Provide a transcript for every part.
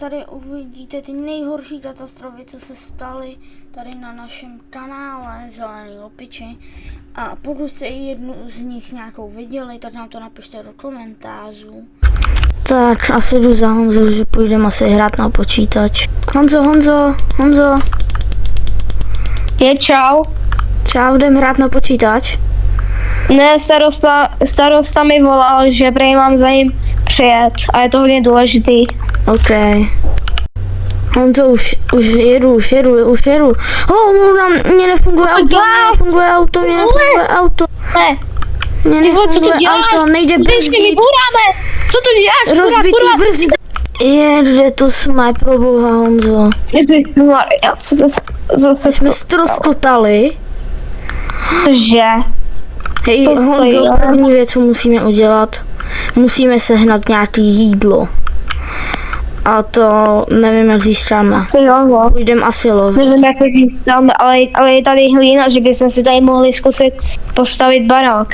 Tady uvidíte ty nejhorší katastrofy, co se staly tady na našem kanále Zelený opiči. A pokud jste jednu z nich nějakou viděli, tak nám to napište do komentářů. Tak asi jdu za Honzou, že půjdeme asi hrát na počítač. Honzo. Je čau. Čau, jdem hrát na počítač? Ne, starosta mi volal, že prej mám za ním přijet a je to hodně důležitý. OK. Honzo, už jedu. Mně nefunguje auto, Ne. Mně nefunguje auto, nejde brzdit. Co to děláš? Rozbitý brzdy. Jede, to jsme pro boha, Honzo. Ježišmarja, My jsme ztroskotali. Že? Hej, To Honzo, je. první věc, co musíme udělat, musíme sehnat nějaký jídlo. A to nevím, jak získáme. Půjdeme asi lovit. Nevím, jak je získáme, ale je tady hlína, že bychom si tady mohli zkusit postavit barák.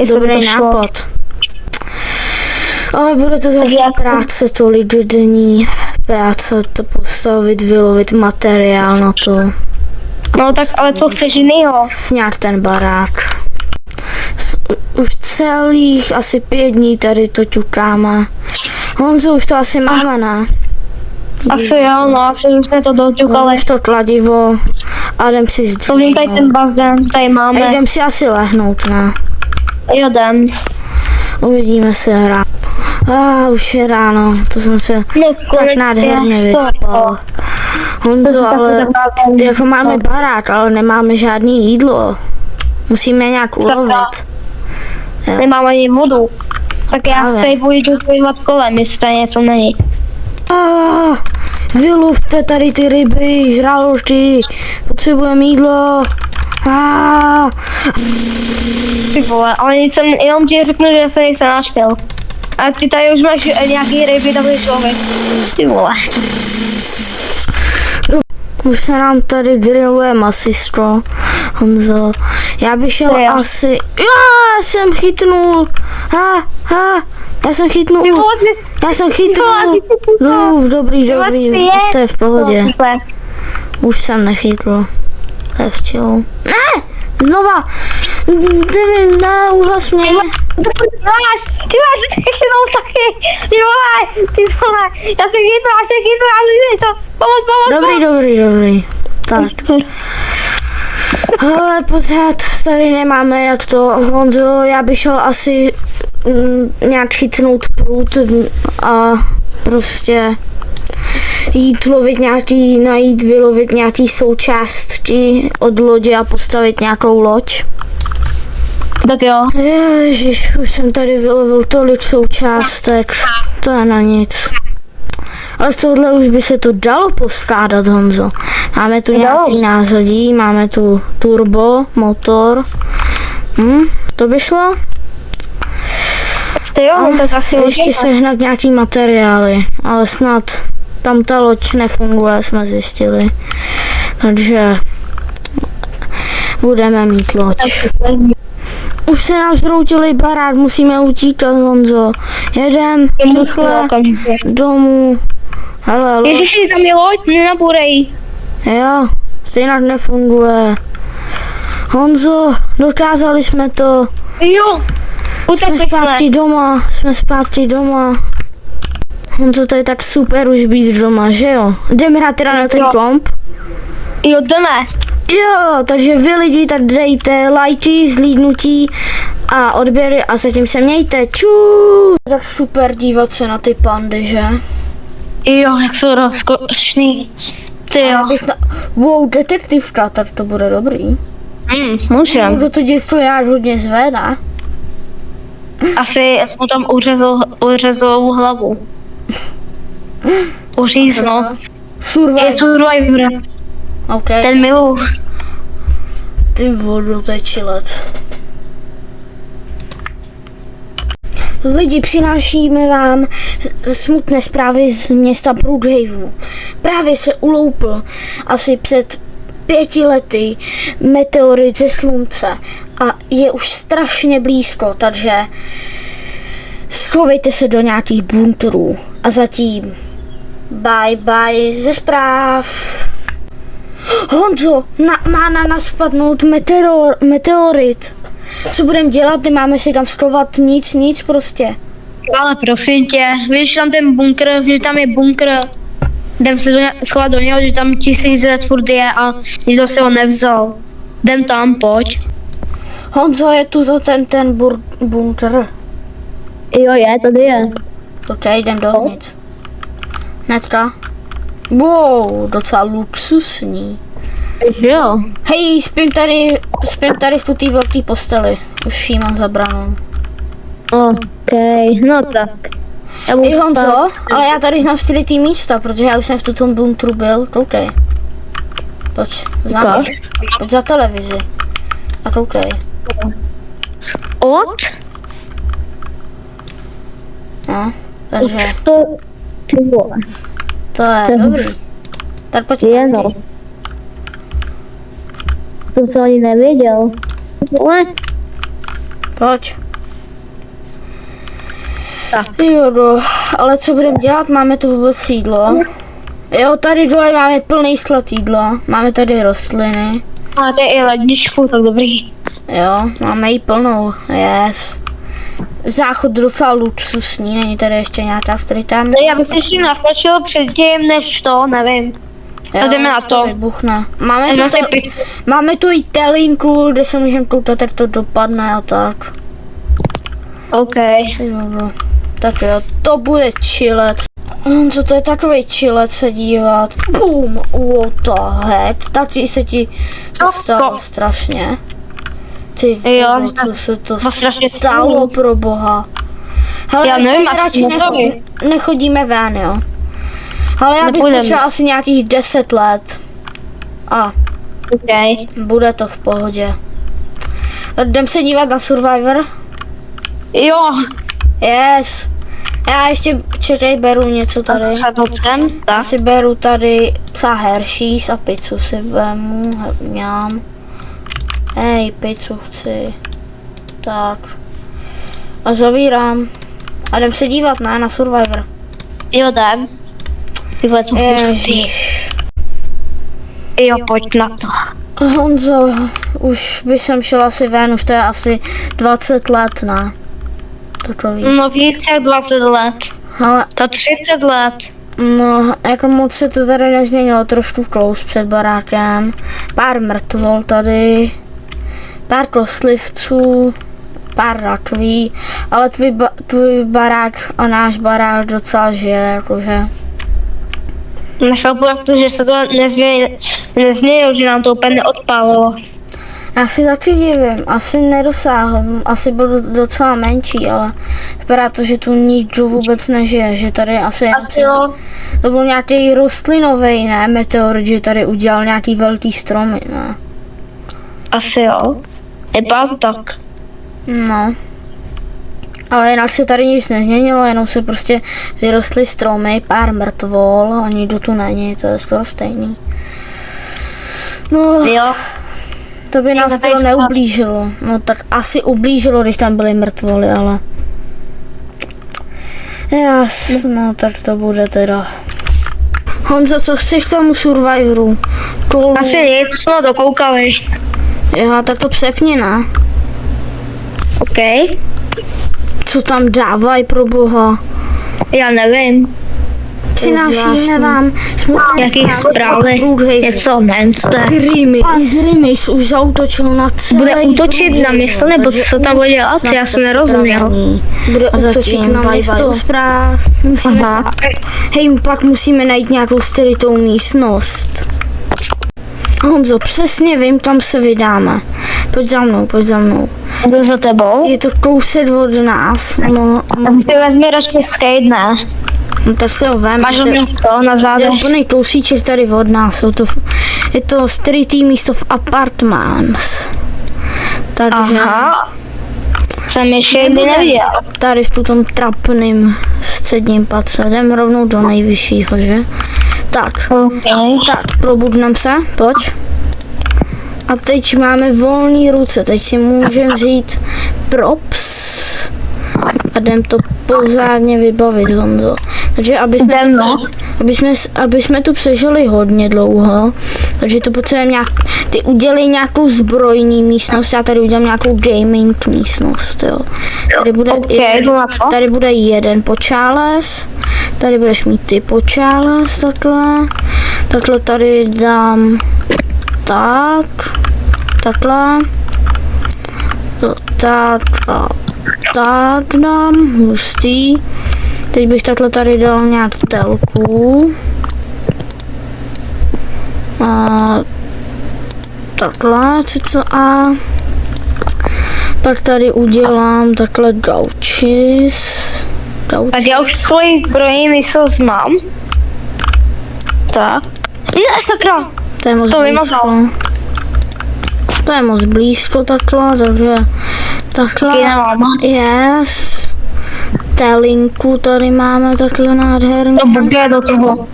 Dobrý nápad. Ale bude to zase práce, tolik denní práce, to postavit, vylovit materiál na to. No tak, ale co chceš jinýho? Nějak ten barák. Už celých asi 5 dní tady to ťukáme. Honzo, už to asi máme, ne? Asi jo, no asi už jsme to doťukali. Už to kladivo a jdem si To vím, tady ten bazén, tady A máme. jdem si asi lehnout, ne? Jo, jdem. Uvidíme se hrát. Už je ráno, to jsem se tak nádherně vyspal. Honzo, ale jako máme barák, ale nemáme žádný jídlo. Musíme nějak ulovit. Nemám ani vodu. Tak já Ale. se tady půjdu podívat kolem, jestli tady něco není. Vylovte tady ty ryby, žraloky, potřebujeme jídlo. Ty vole, ale jenom ti řeknu, že jsem nejsem našel. A ty tady už máš nějaký ryby, takový člověk. Ty vole. Už se nám tady drilluje masisko, Honzo. Já bych šel Jo. asi... Já jsem chytnul. Já jsem chytnul. Ty vole, Dobrý, už to je v pohodě. super. Už jsem nechytl. To je v chillu. Ne! Znova! Nevím, ne, uhas mě. Ty vole, jsi to chytnul taky. Ty vole, já jsem chytnul, to. Pomoc. Dobrý. Tak. Ale pořád tady nemáme jak to, Honzo, já bych šel asi nějak chytnout prut a prostě jít lovit vylovit nějaký součástky od lodě a postavit nějakou loď. Tak jo. Ježiš, už jsem tady vylovil tolik součástek, to je na nic. Ale z tohohle už by se to dalo poskládat, Honzo. Máme tu nějaký názadí, máme tu turbo, motor. To by šlo? Ty jo, tak asi Ještě sehnat nějaký materiály, ale snad tam ta loď nefunguje, jsme zjistili. Takže budeme mít loď. Už se nám zhroutili barák, musíme utíkat, Honzo. Jedem, rychle, domů. Hele, Ježiši, tam je loď, nenabourej. Jo, stejně nefunguje. Honzo, dokázali jsme to. Jo, Jsme zpátky doma. Honzo, to je tak super už být doma, že jo? Jdeme hrát teda na ten komp. Jo, jdeme. Jo, takže vy lidi tak dejte lajky, zlídnutí a odběry a zatím se mějte. Čus! Tak super dívat se na ty pandy, že? Jo, jak jsou rozkošný. Ty jo. Wow, detektivka, tak to bude dobrý. Můžem. Kdo to děcko já hodně zvedá. Asi mu tam uřezou hlavu. Uříznu. Je Survivor. Okay. Ten milu. Ty vodu, to je čilet. Lidi, přinášíme vám smutné zprávy z města Brookhavenu. Právě se uloupl asi před 5 lety meteorit ze slunce a je už strašně blízko, takže schovejte se do nějakých bunkrů a zatím Bye bye ze zpráv. Honzo, má na nás spadnout meteorit. Co budeme dělat? Nemáme si tam schovat nic prostě. Ale prosím tě, víš tam ten bunkr, že tam je bunkr. Jdem se schovat do něho, že tam 1000 let furt je a nikdo se ho nevzal. Jdem tam, pojď. Honzo, je tu ten bunkr. Jo, je, tady je. Ok, jdem dovnitř. Netka. Wow, docela luxusní. Jo. Hej, spím tady v té velké posteli. Už jí mám zabranou. OK, no tak. Hej Honzo, ale já tady znám ty místa, protože já už jsem v tom bunkru byl. Koukej. Pojď za mnou. Pojď za televizi. A koukej. Od? No, takže To, ty vole. to je dobrý. Tak pojď Je no. zpátky. To jsem ani nevěděl. Vole. Pojď. Tak. Jo, no, ale co budeme dělat? Máme tu vůbec jídlo? Jo, tady dole máme plný sklad jídla. Máme tady rostliny. Máte i ledničku, tak dobrý. Jo, máme jí plnou. Yes. Záchod docela luxusní, není tady ještě nějaká strita. Ne, já bych si ještě nastačil předtím, než to, nevím. Jo, jdeme na to. Vybuchne. Máme tu i telinku, kde se můžeme koukat, jak to dopadne a tak. OK. Jo, no. Tak jo, to bude chillet. Co to je takový chillet se dívat? Boom, what the heck. Taky se ti to stalo strašně. Ty vole, co se to stalo pro boha. Hele, já nevím, radši nechodíme ven, jo. Ale já bych potřeboval asi nějakých 10 let. A bude to v pohodě. Jdem se dívat na Survivor? Jo. Yes. Já ještě čerej beru něco tady. Já si beru tady Hershey's a pizzu si vemu, mňám. Hej, pizzu chci. Tak. A zavírám. A jdem se dívat, ne, na Survivor. Jo, jdem. Ježiš. Jo, pojď na to. Honzo, už by jsem šel asi ven, už to je asi 20 let, ne? To víš. No víc jak 20 let. Ale, to 30 let. No, jako moc se to tady nezměnilo, trošku klous před barákem. Pár mrtvol tady. Pár koslivců. Pár rakví. Ale tvůj barák a náš barák docela žije, jakože. Nechápu, protože se to nezměnilo, že nám to úplně neodpálilo. Já si taky divím, asi nedosáhl, asi byl docela menší, ale vypadá to, že tu nikdo vůbec nežije, že tady asi jo. To byl nějaký rostlinový, ne, meteorit, že tady udělal nějaký velký stromy, ne? Asi jo, vypadá to tak. No. Ale jinak se tady nic nezměnilo, jenom se prostě vyrostly stromy, pár mrtvol a nikdo tu není, to je skoro stejný. No. Jo. To by nás to neublížilo. No tak asi ublížilo, když tam byly mrtvoly, ale... No tak to bude teda. Honzo, co chceš tomu Survivoru? Asi nic, jsme ho dokoukali. Jo, tak to přepni, ne? OK. Co tam dávají pro boha? Já nevím. Přinášíme vám jaký zprávy, něco Monster. Grimace už zautočil na celý. Bude útočit na město, nebo co tam bude dělat? Já jsem nerozuměl. Bude útočit na město. Hej, pak musíme najít nějakou skrytou místnost. Honzo, přesně vím, kam se vydáme. Pojď za mnou, pojď za mnou. Jdu za tebou? Je to kousek od nás. Ty vezmi radši skate, ne? No tak se ho vem. Máš to na zádech? To je plný kousíček tady od nás. Je to skrytý místo v apartments. Takže... Aha. Jsem ještě jedný neviděl. Tady v tom trapným středním patře. Jdem rovnou do nejvyššího, že? Tak. Okay. Tak, probudneme se. Pojď. A teď máme volné ruce. Teď si můžeme vzít props. A jdem to pořádně vybavit, Honzo. Takže aby jsme tu přežili hodně dlouho, takže to potřebujeme nějak, ty udělej nějakou zbrojní místnost, já tady udělám nějakou gaming místnost, jo. Tady bude, tady bude jeden počáles, tady budeš mít ty počáles, takhle tady dám takhle, tak dám, hustý. Teď bych takhle tady dal nějak telku. A takhle, a pak tady udělám takhle gaučis. Tak já už svoji zbrojní místnost mám. Tak. Je, sakra! To je moc blízko. To je moc blízko takhle, takže takhle. Yes. Telinku tady máme takhle nádherně. To bude do toho.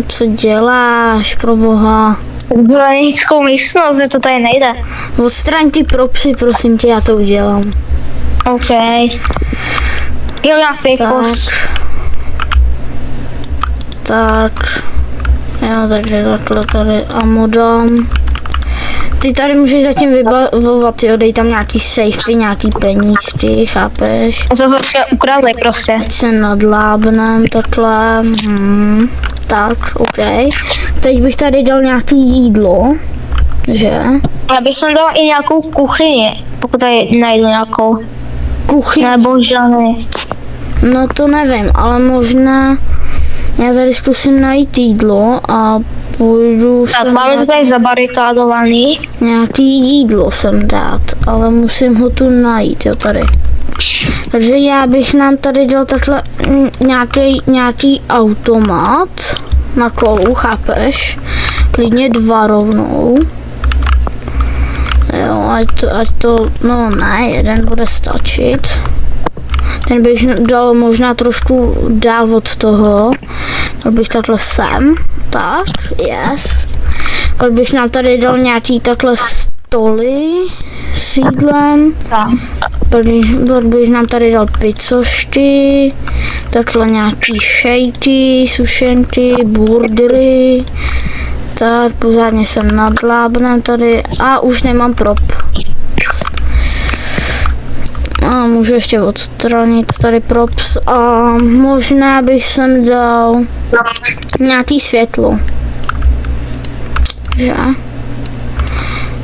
Co děláš, pro boha? Zbrojnickou místnost, že to tady nejde. Odstraň ty propsy, prosím tě, já to udělám. OK. Jo, já si Tak. Jo, takže takhle tady ammo dám. Ty tady můžeš zatím vybavovat, jo, dej tam nějaký safety, nějaký penízky, chápeš? To jsme ukradli prostě. Ať se nadlábnem takhle, tak, OK. Teď bych tady dal nějaký jídlo, že? Ale bych jsem dal i nějakou kuchyni, pokud tady najdu nějakou. Kuchyni? Nebo žádný. No to nevím, ale možná já tady zkusím najít jídlo a půjdu Tak máme to tady zabarikádovaný. Nějaký jídlo sem dát, ale musím ho tu najít, jo, tady. Takže já bych nám tady dal takhle nějaký automat na kolu, chápeš? Klidně 2 rovnou. Jo, ať to, no ne, jeden bude stačit. Ten bych dal možná trošku dál od toho. Dal bych takhle sem. Tak, yes. Pak bych nám tady dal nějaký takhle stoly s jídlem. Pak bych nám tady dal pizzošky. Takhle nějaký šejky, sušenky, burgery. Tak, pořádně jsem nadlábnem tady. A už nemám prop. A můžu ještě odstranit tady props a možná bych sem dal nějaký světlo. Že?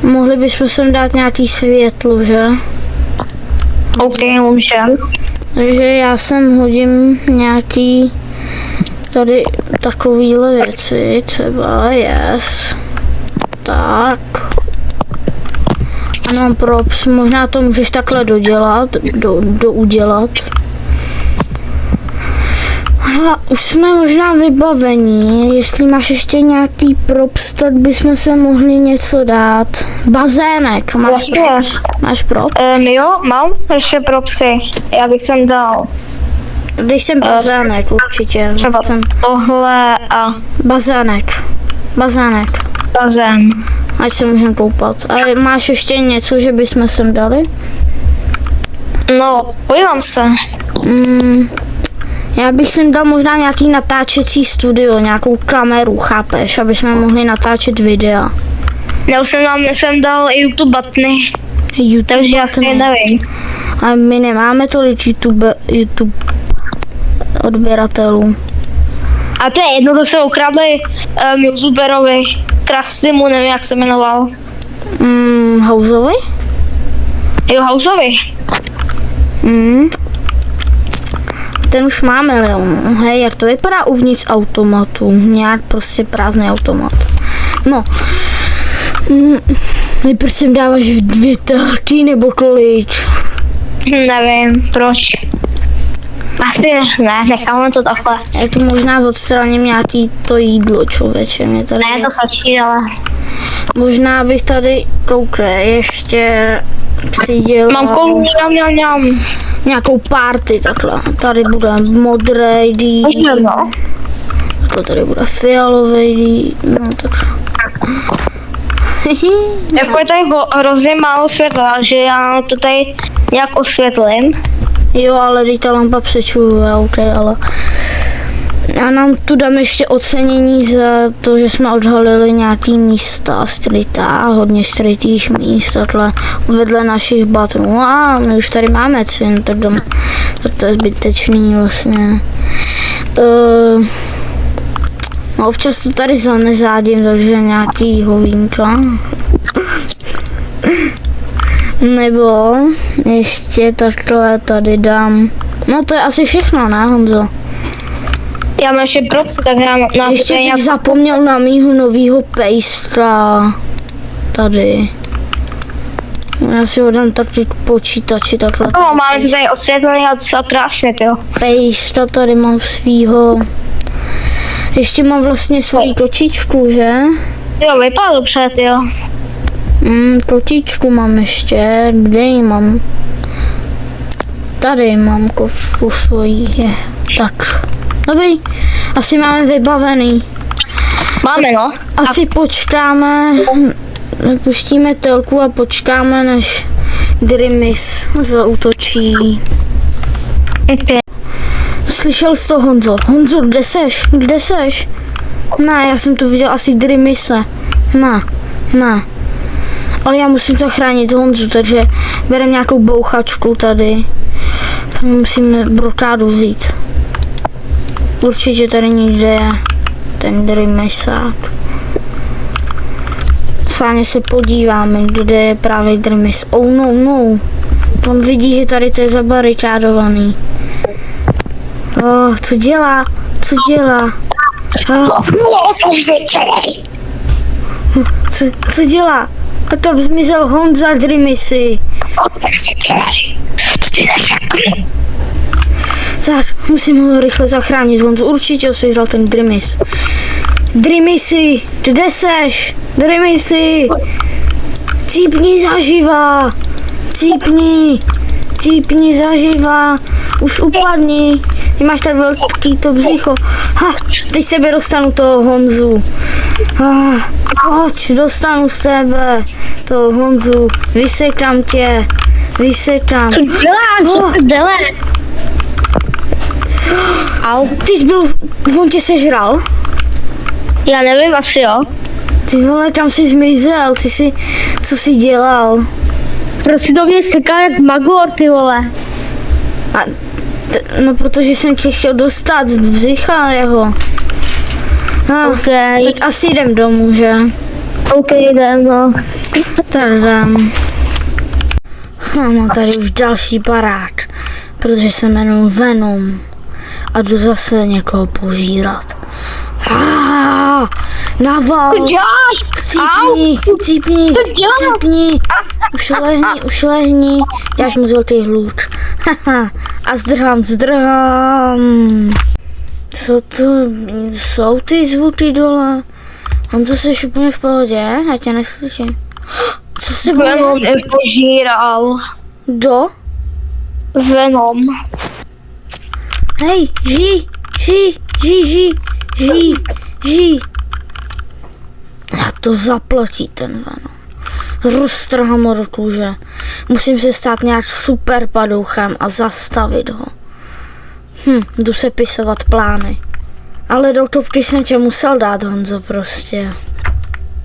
Mohli bychom sem dát nějaký světlo, že? OK, můžem. Takže já sem hodím nějaký tady takovýhle věci, třeba yes. Tak. Ano, props, možná to můžeš takhle dodělat, doudělat. A už jsme možná vybavení, jestli máš ještě nějaký props, tak bychom se mohli něco dát. Bazének, máš props? Máš props? Jo, mám ještě propsy, já bych sem dal. Když jsem bazének, určitě. Tohle a... Bazének. Bazén. Ať se můžeme koupat. A máš ještě něco, že bychom sem dali? No, podívám se. Já bych sem dal možná nějaký natáčecí studio, nějakou kameru, chápeš, aby jsme mohli natáčet videa. Já už jsem dal YouTube butny. Takže já si nevím. A my nemáme tolik YouTube odběratelů. A to je jedno, to se ukradli youtuberovi. Kraslimu, nevím, jak se jmenoval. Housovi? Jo, Housovi. Ten už máme, Leon. Hej, jak to vypadá uvnitř automatu? Nějak prostě prázdný automat. No. Nejprve sem dáváš 2 telky nebo kolik? Nevím, proč. Asi ne, necháme to takhle. Já tu možná odstraním nějaký to jídlo, člověče. Mě tady... Ne, to stačí, ale... Možná bych tady, koukej, ještě přidělal... Mám kolik, nějakou party, takhle. Tady bude modrý dý. Takhle tady bude fialový dý. No, takhle. Jako je tady hrozně málo světla, že já to tady nějak osvětlím. Jo, ale teď ta lampa přečuje, ok, ale... A nám tu dáme ještě ocenění za to, že jsme odhalili nějaký místa skrytá, hodně skrytých míst, takhle vedle našich batrů. A my už tady máme cen, tak to je zbytečný vlastně. No občas to tady zanezádím, takže nějaký hovínka. Nebo ještě takhle tady dám. No to je asi všechno, ne Honzo? Já mám ještě prostě, tak já mám Ještě bych zapomněl na mýho novýho pejstra. Tady. Já si ho dám taky k počítači takhle. No, máme to tady osvětlený a docela krásně, jo. Pejstra tady mám svýho. Ještě mám vlastně svoji točičku, že? Jo, vypadá dobře, jo. Točičku mám ještě. Kde ji mám? Tady mám kočku svoji. Tak. Dobrý. Asi máme vybavený. Máme, no. Asi počkáme, pustíme telku a počkáme, než Grimis zaútočí. Okay. Slyšel jsi to, Honzo? Honzo, kde seš? Kde seš? Ne, já jsem tu viděl asi Grimise. Ne. Ale já musím zachránit Honzu, takže berem nějakou bouchačku tady. Musíme brokádu vzít. Určitě tady někde je ten Grimisák. Fáně se podíváme, kde je právě Grimis. Oh no. On vidí, že tady to je zabarikádovaný. Co dělá? Co dělá? A tam zmizel Honza Grimisy. Tak, musím ho rychle zachránit, Honzu. Určitě ho sežral ten Grimis. Grimisy, kde seš? Grimisy! Cípni zaživa! Cípni zaživa! Už upadni! Ty máš tak velký to břicho. Teď sebe dostanu toho Honzu. Pojď, dostanu z tebe toho Honzu. Vysekám tě. Au. Ty jsi byl, on tě sežral? Já nevím, asi jo. Ty vole, kam jsi zmizel? Co jsi dělal? Prostě do mě sekal jak magor, ty vole. No protože jsem tě chtěl dostat z břicha jeho. Okay. Tak asi jdem domů, že? OK, jdem, no. Tak jdem. Mám tady už další barák, protože se jmenuji Venom a jdu zase někoho požírat. Naval! Cípni! Už lehni, děláš mu zlatý hluk. A zdrhám. Co to jsou ty zvuky dole? Honzo, jsi úplně v pohodě? Já tě neslyším. Co jste bude? Venom mě požíral. Kdo? Venom. Hej, žij. Já to zaplatí ten Venom. Roztrhám ho do kůže. Musím se stát nějak super padouchem a zastavit ho. Jdu se pisovat plány. Ale do topky jsem tě musel dát, Honzo, prostě.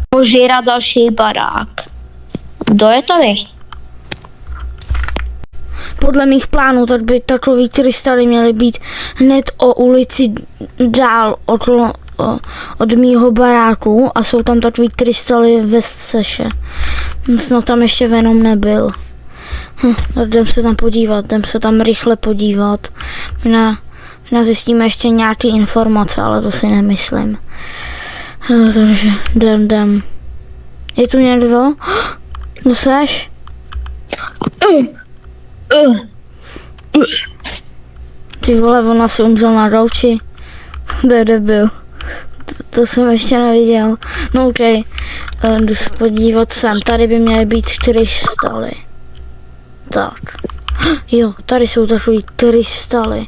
Požírat další barák. Kdo je tady? Podle mých plánů tak by takový krystaly měly být hned o ulici dál od mýho baráku a jsou tam takový krystaly ve střeše. Snad tam ještě Venom nebyl. Jdem se tam rychle podívat. Možná zjistíme ještě nějaké informace, ale to si nemyslím. Takže jdem. Je tu někdo? Kdo seš? Ty vole, ona si umřel na gauči. To je debil. To jsem ještě neviděl. No ok, jdu se podívat sem. Tady by měly být 4 staly. Tak. Jo, tady jsou takový 3 staly.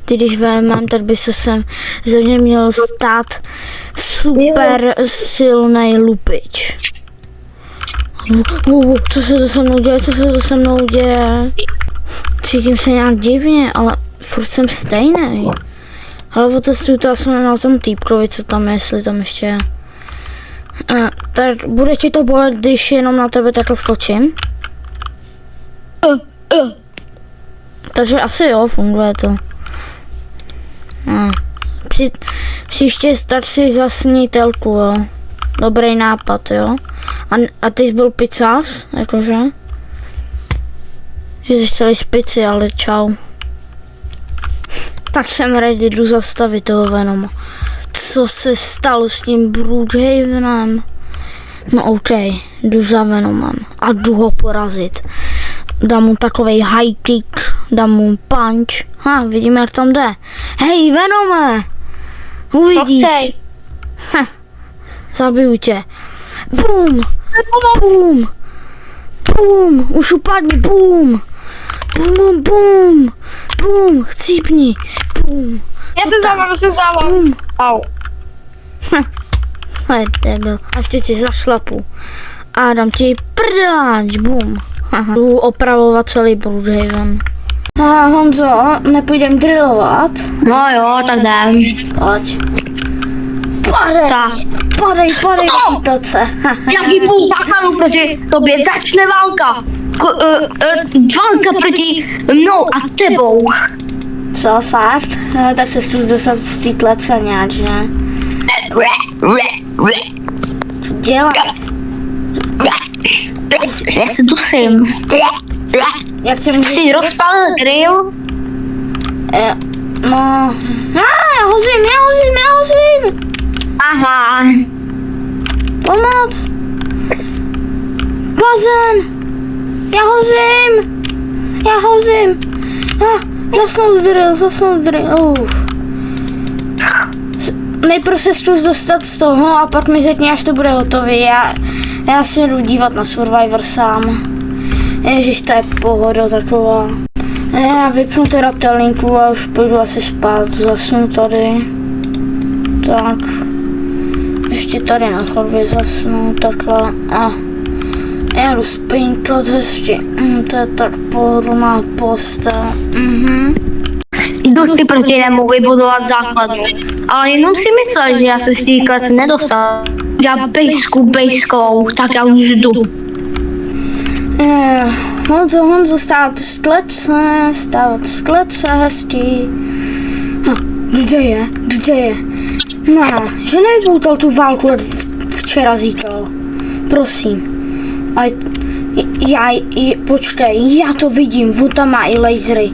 Když vezmem, tak by se sem ze mě měl stát super silný lupič. Co se to se mnou děje? Cítím se nějak divně, ale furt jsem stejný. Ale otestuju to asi na tom týpkovi, co tam je, jestli tam ještě je. Tak bude ti to bolet, když jenom na tebe takhle skočím? Takže asi jo, funguje to. Příště stač si zasnitelku, jo. Dobrý nápad, jo. A ty jsi byl pizzas, jakože? Že jsi celý z pici, ale čau. Tak jsem ready, jdu zastavit toho Venoma. Co se stalo s tím Broodhavenem? No OK, jdu za Venomem a jdu ho porazit. Dám mu takovej high kick, dám mu punch. Vidím, jak tam jde. Hej, Venome! Uvidíš. Zabiju tě. Bum! Bum! Bum! Už upadni, bum! Bum, bum! Bum! Chcípni! Bum! Já se vzdávám. Bum! Au. To je debil. A ještě ti zašlapu. A dám ti prdáč, bum. Jdu opravovat celý Broodhaven. Honzo, nepůjdem drillovat? No jo, tak jdem. Pojď. Padej, kytace. Já vypůl základu proti tobě, začne válka. Válka proti mnou a tebou. Co, fakt? No, tak se zkus dostat z té klece nějak, že? Co dělá? Já se dusím. Jak se můžeš... Jsi rozpálil grill? No... já hozím! Aha. Pomoc! Bazén! Já hozím! Zasnout drill. Nejprve se zkus dostat z toho a pak mi řekni, až to bude hotový. Já se jdu dívat na Survivor sám. Ježiš, to je pohoda taková. Já vypnu teda telinku a už půjdu asi spát. Zasnu tady. Tak. Ještě tady na chodbě zasnu, takhle. A já jdu spinklat hezky. To je tak pohodlná postel. Jdu si proti němu vybudovat základnu. Ale jenom si myslel, že já se z té klece nedostanu. Já bejskou, tak já už jdu. Honzo, stávat z klece hezky. Kde je? No, že nevypoutal tu válku, jak včera říkal. Prosím. Ale počkej, já to vidím, on tam má i lasery.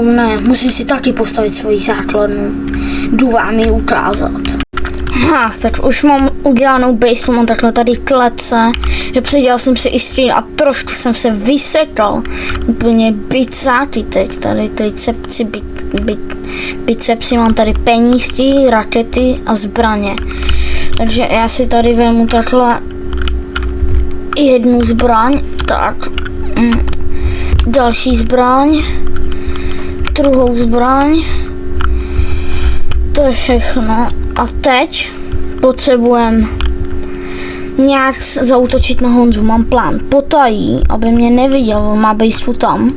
Ne, musím si taky postavit svoji základnu. Jdu vám ji ukázat. Tak už mám udělanou base, mám takhle tady klece. Předělal jsem si i stream a trošku jsem se vysekal. Úplně bicáky teď, tady tricepci, bicepsy, mám tady penízky, rakety a zbraně. Takže já si tady vezmu takhle jednu zbraň, tak další zbraň, druhou zbraň, to je všechno. A teď potřebujeme nějak zaútočit na Honzu, mám plán. Potají, aby mě neviděl, on má bejsu tam.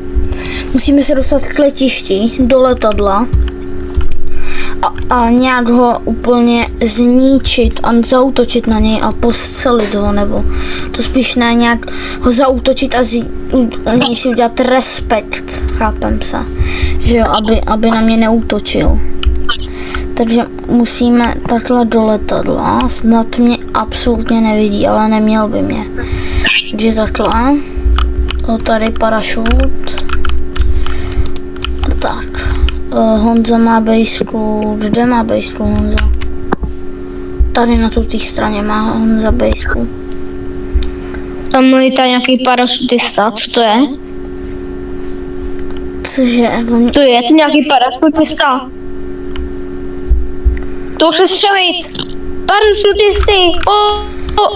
Musíme se dostat k letišti, do letadla a nějak ho úplně zničit a zaútočit na něj a postřelit ho, nebo to spíš ne, nějak ho zaútočit a u něj si udělat respekt, chápem se, že jo, aby na mě neútočil. Takže musíme takhle do letadla, snad mě absolutně nevidí, ale neměl by mě. Takže takhle, tady parašut. Tak, Honza má bejsku, kde má bejsku Honza? Tady na té straně má Honza bejsku. Tam lítá nějaký parašutista, co to je? Cože? To je nějaký parašutista. To se střelit! Parašutisty!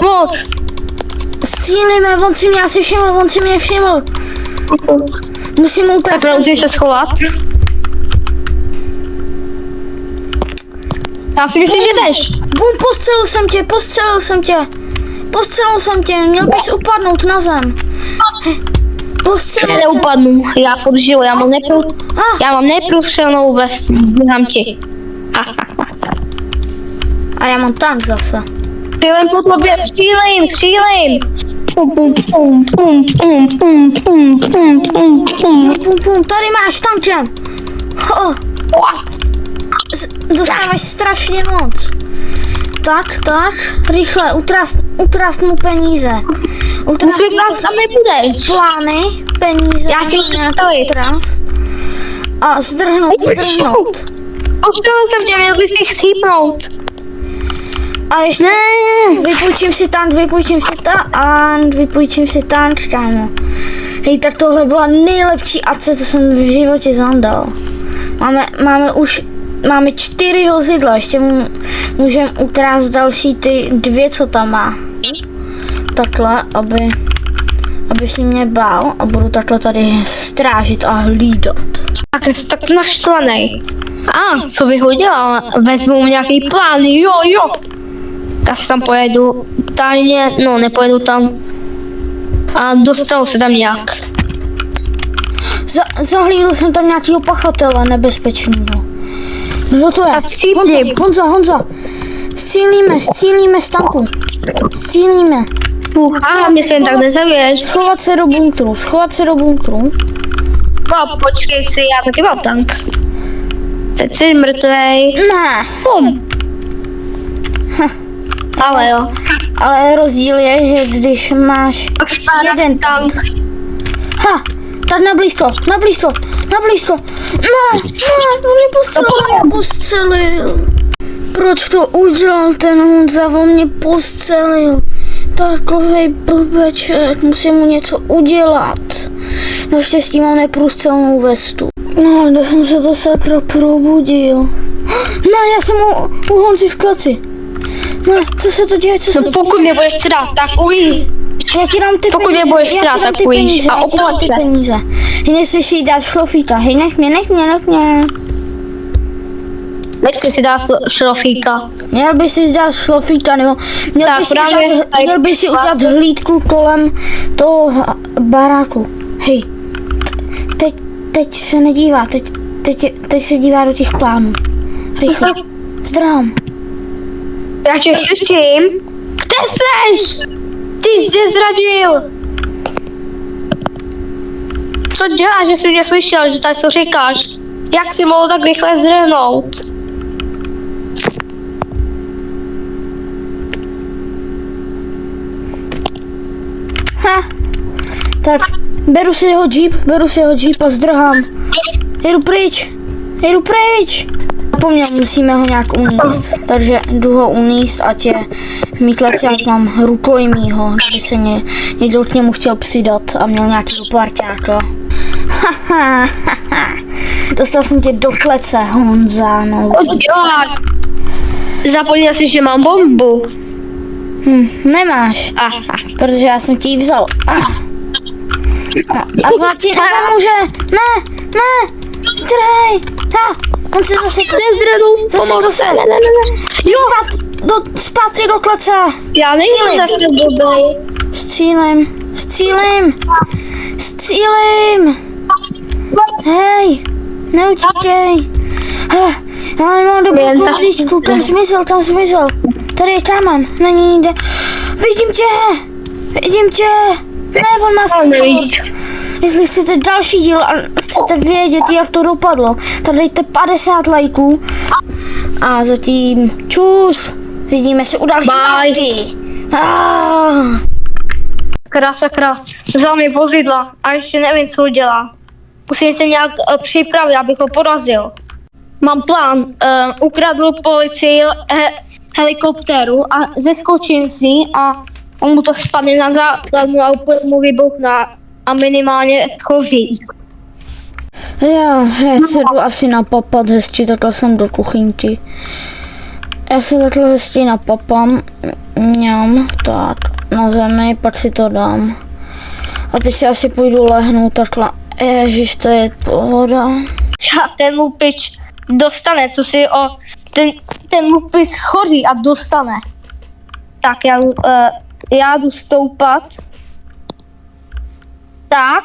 Moc! Střílíme, on si mě všiml. Musím mu ukázat. Takhle musíš se schovat. Já si myslím, že jdeš. Bum, postřelil jsem tě. Měl bys upadnout na zem. Postřelil jsem. Neupadnu, já furt žiju, já mám neprůstřelnou vestu, běhám ti. A já mám tank zase. Střílím po tobě, střílím. Pum, pum, pum, pum, pum, pum, pum, pum, pum, pum. Pum, tady máš tankem. Dostáváš strašně moc. Tak, rychle, utrást mu peníze. Musím krást, tam nebudeš. Plány, peníze. Já tě utrást. A zdrhnout. Ostřelil jsem tě, měl bys jich chcípnout. A ještě vypůjčím si tank, kámo. Hej, tak tohle byla nejlepší akce, co jsem v životě zandal. Máme 4 vozidla, ještě můžeme utrást další ty 2, co tam má. Takhle, aby si mě bál a budu takhle tady strážit a hlídat. Tak jsi tak naštvanej. Co bych udělal? Vezmu nějaký plán, jo. Já se tam pojedu tajně, nepojedu tam. A dostal se tam nějak. Zahlídl jsem tam nějakýho pachatele nebezpečného. Kdo to je? Honza. Střílíme z tanku. Střílíme. Mě se jen tak nezabiješ. Schovat se do bunkru. No, počkej si, já taky mám tank. Teď jsi mrtvej. Ne. Ale jo. Ale rozdíl je, že když máš jeden tank. Tak na blízko. Ne, on mě postřelil. Proč to udělal ten Honza, on mě postřelil. Takovej blbeček, musím mu něco udělat. Naštěstí mám neprůstřelnou vestu. Kde jsem se to sakra probudil. Ne, já jsem u Honzi v kleci. Ne, co se to děje, pokud mě budeš dát, tak ují. Já ti dám ty pokud peníze. Pokud nebudeš rád, tak ujíš a ty peníze. Nechci si dát šlofíka, hej, nech mě. Nechci si dát šlofíka. Měl by si dát šlofíka, nebo měl by si udělat hlídku kolem toho baráku. Hej, teď se nedívá, teď se dívá do těch plánů. Rychle, zdrám. Já tě slyším. Kde seš? Ty jsi mě zradil. Co děláš, že jsi mě slyšel, že tak co říkáš? Jak jsi mohl tak rychle zdrhnout? Tak, beru si jeho jeep a zdrhám. Jedu pryč. Zapomněl, musíme ho nějak uníst, takže jdu ho uníst, ať je v mýtleci, ať mám rukojmího, kdyby se někdo k němu chtěl přidat a měl nějakého parťáka. Dostal jsem tě do klece, Honza, no. Zapomněl jsi, že mám bombu. Nemáš, protože já jsem ti ji vzal. A ona ti nepomůže, ne, strej, on se zasekl se. Jo, zpátky do klece. Já nejsem tak blbej. Střílím. Hej, neutíkej. Já nemám dobrou klíčku, tam zmizel. Tady je kámen, není jinde. Vidím tě. Ne, on má střílet. Jestli chcete další díl a chcete vědět, jak to dopadlo, tak dejte 50 lajků. A zatím čus. Vidíme se u další války. Sakra, vzal mi vozidla a ještě nevím, co udělá. Musím se nějak připravit, abych ho porazil. Mám plán, ukradl policii helikoptéru a zeskočím z ní a on mu to spadne na základnu a úplně mu vybuchne a minimálně choří. Já se jdu asi napapat hezky, takhle jsem do kuchyňky. Já se takhle hezky napapám, tak na zemi, pak si to dám. A teď si asi půjdu lehnout takhle. Ježiš, to je pohoda. Ten lupič dostane, co si ten lupič choří a dostane. Tak já jdu stoupat. Tak,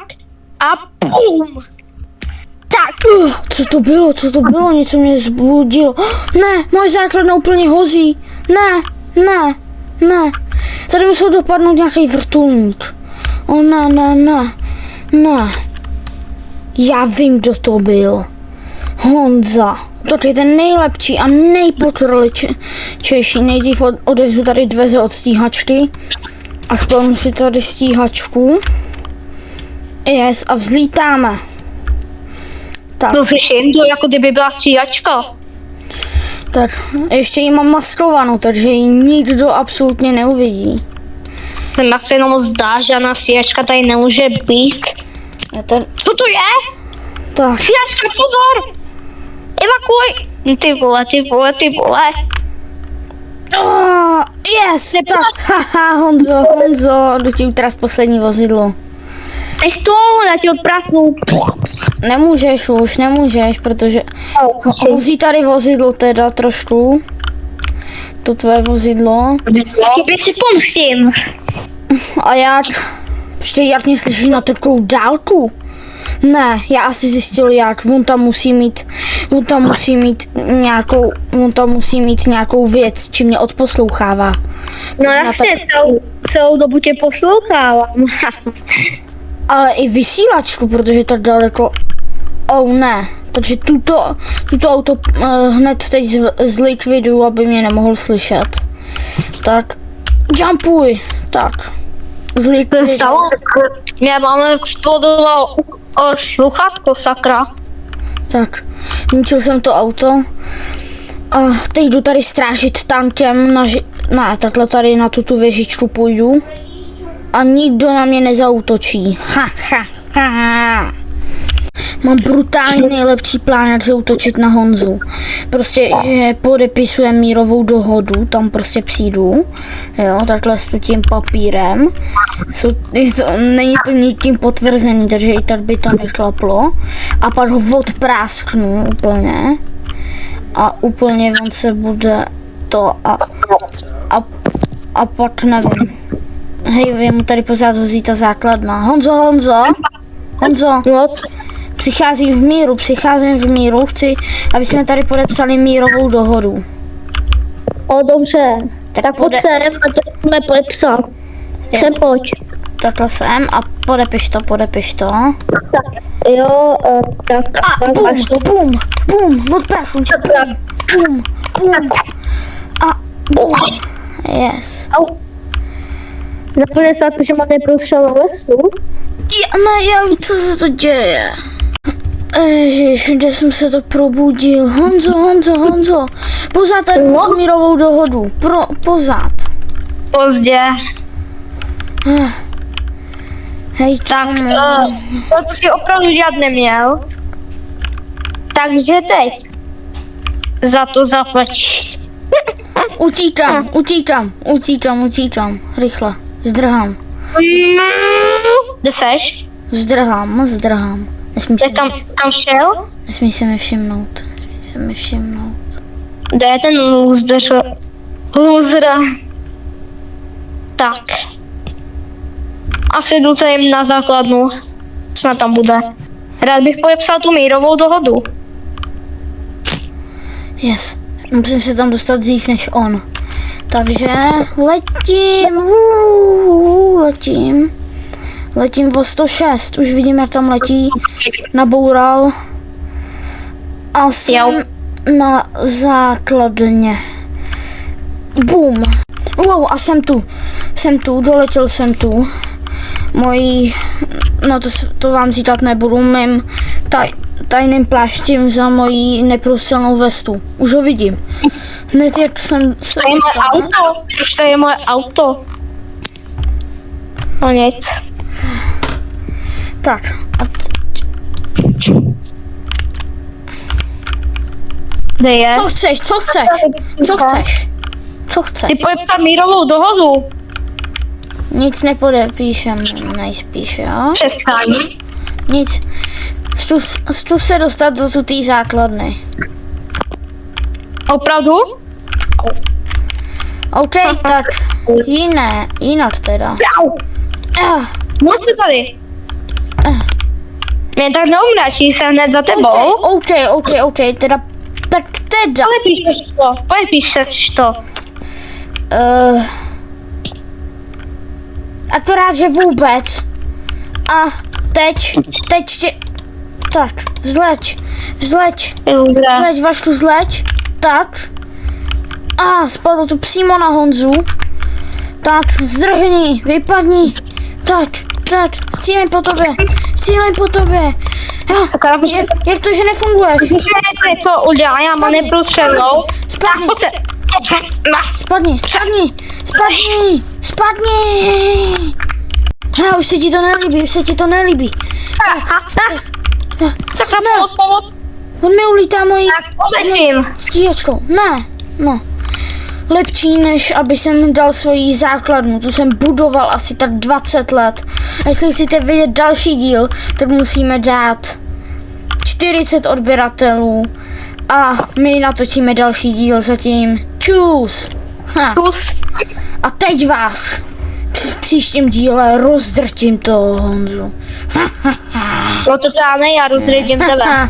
A pum! Tak, Co to bylo? Co to bylo? Něco mě zbudilo. Ne, moje základna úplně hozí. Ne. Tady musel dopadnout nějaký vrtulník. Ne. Já vím, kdo to byl. Honza. To je ten nejlepší a nejpotrličejší. Nejdřív odevzu tady dveře od stíhačky. A spolnu si tady stíhačku. Yes, a vzlítáme. Tak. no všim, to jako kdyby byla stříhačka. Tak, ještě ji mám maskovanou, takže ji nikdo absolutně neuvidí. Ten jak se jenom zdá, že žádná stříhačka tady nemůže být. Co to je? Tak, Stříhačka, pozor! Evakuuj! Ty vole. yes, tak, haha, Honzo, jdu ti utrást poslední vozidlo. Nech to, já ti odprásnu. Nemůžeš, protože hozí tady vozidlo teda trošku. To tvoje vozidlo. Tobě si pomstím. A jak? Ještě jak mě slyšíš na takovou dálku? Ne, já asi zjistil jak. On tam musí mít nějakou věc, či mě odposlouchává. No jasně, celou dobu tě poslouchávám. Ale i vysílačku, protože tak daleko. Oh ne, takže tuto auto hned teď zlikviduju, aby mě nemohl slyšet. Tak, jumpuj, tak. Zlikviduj. Mě máme explodoval sluchátko, sakra. Tak, zničil jsem to auto. A teď jdu tady strážit tankem ne, takhle tady na tu věžičku půjdu. A nikdo na mě nezautočí. Ha. Mám brutálně nejlepší plán, jak zaútočit na Honzu. Prostě, že podepisujeme mírovou dohodu, tam prostě přijdu, jo, takhle s tím papírem. Není to nikým potvrzený, takže i tak by to neklaplo. A pak ho odprásknu úplně. A úplně on se bude to a pak nevím. Hej, je mu tady pořád hozí ta základna. Honzo. Přicházím v míru, chci, aby jsme tady podepsali mírovou dohodu. Dobře, tak pojď sem a to jsme podepsat. Sem pojď. Takhle sem a podepiš to. Tak, jo, tak. A bum, odprašuň tě. Bum. A bum. Yes. Zapomněl jsem, že mám neprůstřel lesu. Já vím, co se to děje. Ježiš, kde jsem se to probudil. Honzo. Pozad tady tu mírovou dohodu. Pozad. Pozdě. Hej, Tak, to si opravdu dělat neměl. Takže teď. Za to zaplatíš. Utíkám. Rychle. Zdrhám. Kde seš? Zdrhám. Kam šel? Nesmí se mi všimnout. Kde je ten loser? Tak. Asi jdu tady na základnu. Snad tam bude. Rád bych podepsal tu mírovou dohodu. Yes. Musím se tam dostat dřív než on. Takže letím o 106. Už vidím, jak tam letí. Naboural. A jsem na základně. Bum. Wow, a jsem tu, doletěl jsem tu. No to vám říkat nebudu, mým tajným pláštím za mojí neprůstřelnou vestu. Už ho vidím. Hned jak jsem se dostal. Už to je moje auto. No nic. Tak. Kde je? Co chceš? Ty podepsat mírovou dohodu. Nic nepodepíšem, nejspíš, jo? Přestaň. Nic. Zkus se dostat do té základny. Opravdu? OK, tak jinak teda. Můžete tady. Mě tak neumračí se hned za tebou. OK, teda, tak teda. Polepíš to. Akorát, že vůbec. A teď tě... Tak, vzleď, Vašku, zleď. Tak. A spadlo to přímo na Honzu. Tak, zdrhni, vypadni. Tak, střílej po tobě. Jak to, že nefunguješ? Když se něco udělá, já mám neprůstřelnou. Spadni. Už se ti to nelíbí. Sakra, pomoc. On mi ulítá mojí Zatím. stíhačkou. Ne, no. Lepší, než aby jsem dal svoji základnu. Tu jsem budoval asi tak 20 let. A jestli chcete vidět další díl, tak musíme dát 40 odběratelů. A my natočíme další díl zatím. Čus. A teď vás v příštím díle rozdrtím toho Honzu. No totálně, já rozředím tebe.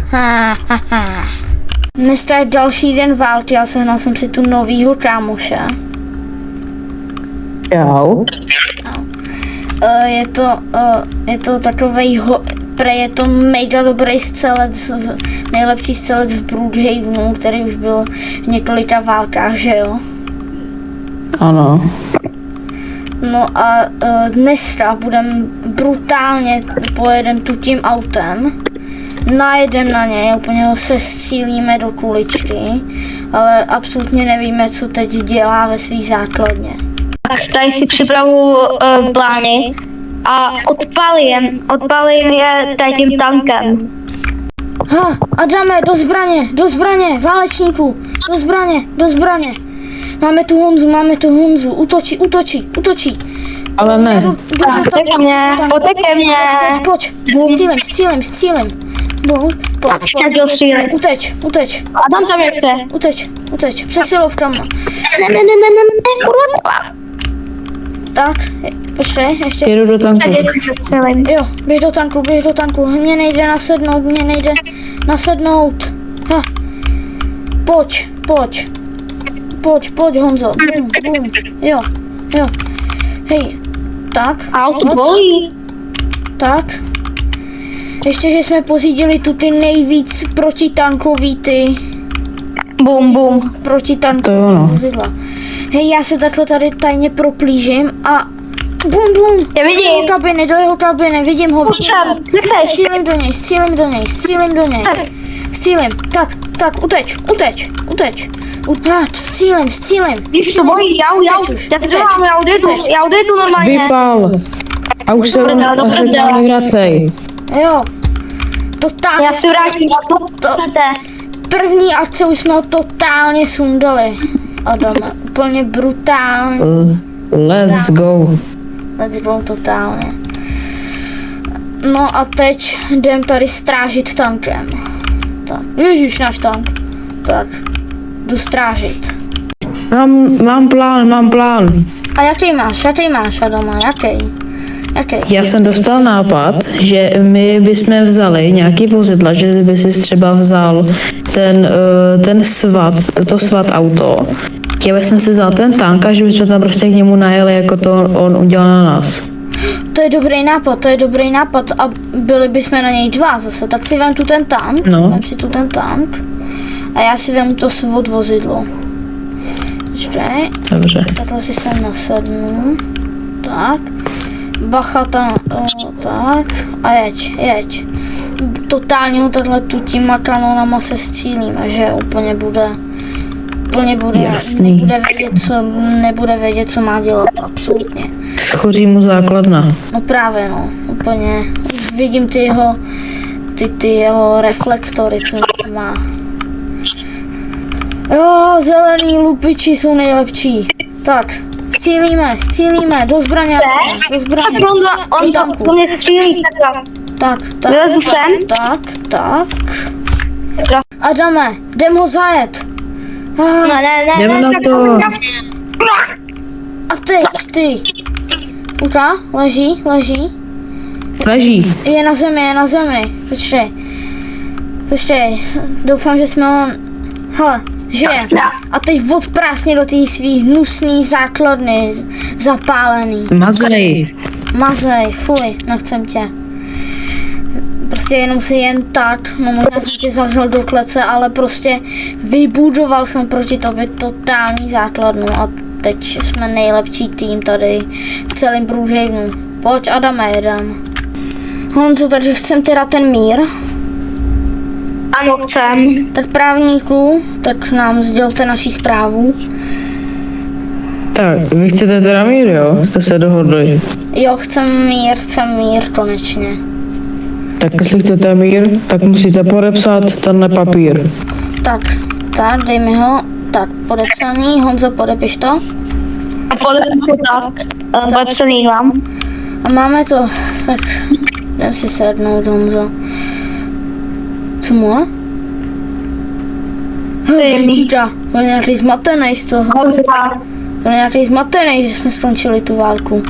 Dneska je další den války, já sehnal jsem si tu novýho kámoše. Čau. Je to takovej, je to mega dobrý střelec, nejlepší střelec v Brookhavenu, který už byl v několika válkách, že jo? Ano. No a dneska pojedem tu tím autem, najedem na něj, úplně ho sestřílíme do kuličky, ale absolutně nevíme, co teď dělá ve svý základně. Tak tady si připravu plány a odpálím je tady tím tankem. Adame, do zbraně, válečníků, do zbraně. Máme tu Honzu, útočí. Ale ne. Pojďte ke mně. Pojď, střílím. Já tě střílím. Uteč. Adam tam je. Uteč, přesilovkama. Ne, kurva. Tak, počkej, ještě. Jedu do tanku. Jo, běž do tanku. Mně nejde nasednout. Pojď, Honzo. Bum. Jo. Hej, tak. Auto bolí. Tak. Ještě, že jsme pořídili tu ty nejvíc protitankový ty. Bum. Protitankový vozidla. Hej, já se takhle tady tajně proplížím a bum. Já vidím. Do jeho kabiny, vidím ho. Střílím do něj. Střílím. Tak, uteč. Střílím. Když to bojí, já se dělám, já odjedu normálně. Vypal. A už se vracej. Jo. Totálně. Já si vrátím. První akce už jsme ho totálně sundali. Adame, úplně brutálně. Let's go totálně. No a teď jdem tady strážit tankem. Tak, ježíš, náš tank. Tak, jdu strážit. Mám plán. A jaký máš, Adama, jaký? Já jsem dostal nápad, že my bychom vzali nějaký vozidla, že by si třeba vzal ten SWAT auto. Já jsem si vzal ten tank a že bychom tam prostě k němu najeli, jako to on udělal na nás. To je dobrý nápad a byli bychom na něj dva zase, tak si vem tu ten tank, vem si tu ten tank a já si vemu to SWAT vozidlo. Dobře. Takhle si sem nasednu, tak, bacha tam, tak a jeď. Totálně ho takhle tu těma kanonama se střílíme, že úplně bude jasný. nebude vědět, co má dělat, absolutně. Schoří mu základna. No právě, úplně, už vidím ty jeho reflektory, co má. Jo, zelený lupiči jsou nejlepší. Tak, střílíme, do zbraně. On to mě střílí, sakra. Tak. Vylezu sem. Tak. Adame, jdem ho zajet. Ne. Jdeme na to. A teď ty. Uka, leží. Leží. Je na zemi. Počkej, doufám, že jsme ho... Hele, žije. A teď odprásně do té svý hnusný základny, zapálený. Mazej, fuj, nechcem tě. Prostě jenom si jen tak, no možná jsem tě zavřel do klece, ale prostě vybudoval jsem proti tobě totální základnu a teď jsme nejlepší tým tady v celém Brookhavenu. Pojď Adame, jedem. Honzo, takže chcem teda ten mír. Ano, chcem. Tak právníku, tak nám sdělte naši zprávu. Tak, vy chcete teda mír, jo? Jste se dohodli. Jo, chcem mír konečně. Tak jestli chcete mír, tak musíte podepsat tenhle papír. Tak, dej mi ho. Tak, podepsaný, Honzo, podepiš to. A podepsu tak. Podepsaný vám. A máme to, tak jdem si sednout, Honzo. Co mu je? Říká, on je nějaký zmatený z toho. On je nějaký zmatený, že jsme skončili tu válku.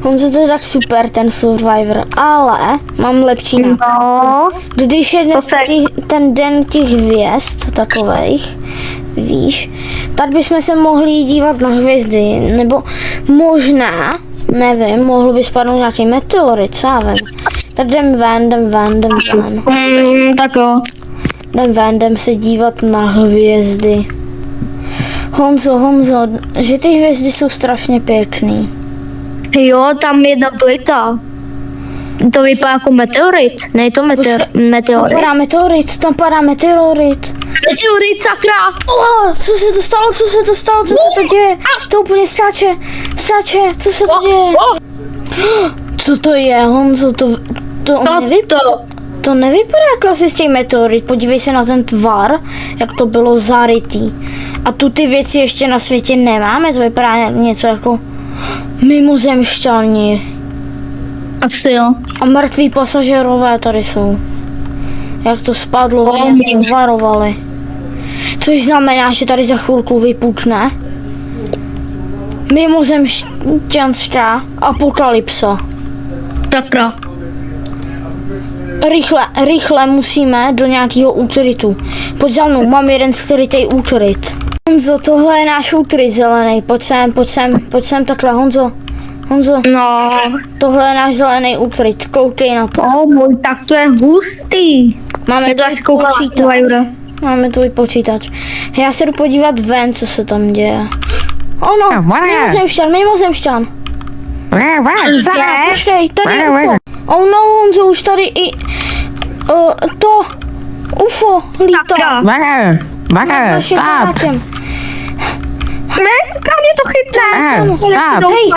Honzo, to je tak super, ten Survivor, ale mám lepší nápad. No. Když je ten den těch hvězd takovejch, víš, tak bychom se mohli jít dívat na hvězdy, nebo možná, nevím, mohl by spadnout nějaký meteorit, co já vím. Tak jdem ven. Tak jo. Jdem se dívat na hvězdy. Honzo, že ty hvězdy jsou strašně pěkný. Jo, tam jedna plita. To vypadá jako meteorit. Ne, to meteorit. Tam padá meteorit. Meteorit, sakra! Co se to stalo, co se to děje? To úplně skáče, co se to děje? Co to je, Honzo, to nevypadá klasický meteorit, podívej se na ten tvar, jak to bylo zarytý. A tu ty věci ještě na světě nemáme, to vypadá něco jako mimozemšťani. Asi jo. A mrtví pasažérové tady jsou. Jak to spadlo, jak varovali. Což znamená, že tady za chvilku vypukne mimozemšťanská apokalypsa. Sakra. Rychle musíme do nějakého úkrytu. Pojď za mnou, mám jeden skrytý úkryt. Honzo, tohle je náš úkryt zelený, pojď sem takhle, Honzo, No. tohle je náš zelený úkryt, koukej na to. Můj, tak to je hustý. Máme to asi koukala počítač. Máme tvůj počítač. Já se jdu podívat ven, co se tam děje. Ono, mimozemšťan. Počkej, tady je UFO. Oh no, Honzo, už tady i to UFO lítá. Stop! Ne, správně to chytne. Stop! Hej,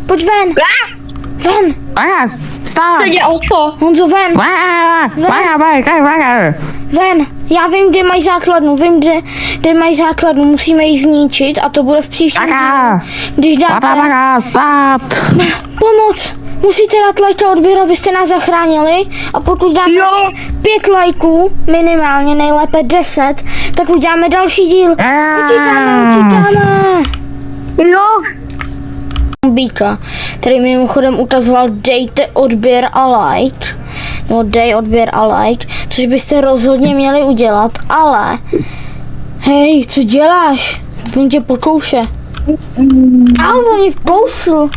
pojď ven. Stop! Sedě UFO. Honzo, ven. Já vím, kde mají základnu, musíme ji zničit a to bude v příštím dílu. Když dáte pomoc, musíte dát like a odběr, abyste nás zachránili a pokud dáte 5 lajků, minimálně nejlépe 10, tak uděláme další díl. Utíkáme. Jo. Bíka, který mimochodem ukazoval dejte odběr a like, nebo dej odběr a like, což byste rozhodně měli udělat, ale hej, co děláš? On tě pokouše. On mě kousl.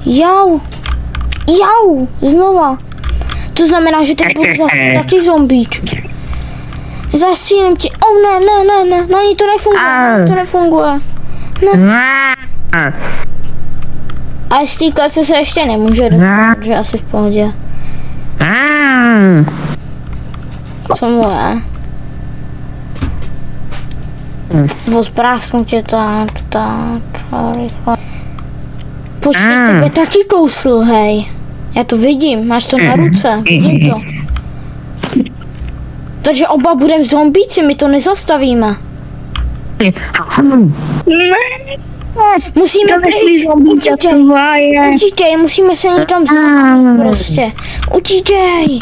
Jau, znova. To znamená, že teď bude zase taky zombík. Zastřílím tě. Ne, na ní to nefunguje. A z té klece se ještě nemůže dostat, že asi v pohodě. Co mu je? Odprásnu tě tak, rychle. Počkej, tebe taky kousl, hej. Já to vidím, máš to na ruce, vidím to. Takže oba budeme zombíci, my to nezastavíme. Musíme utíkej, musíme se někam zavřít prostě. Utíkej.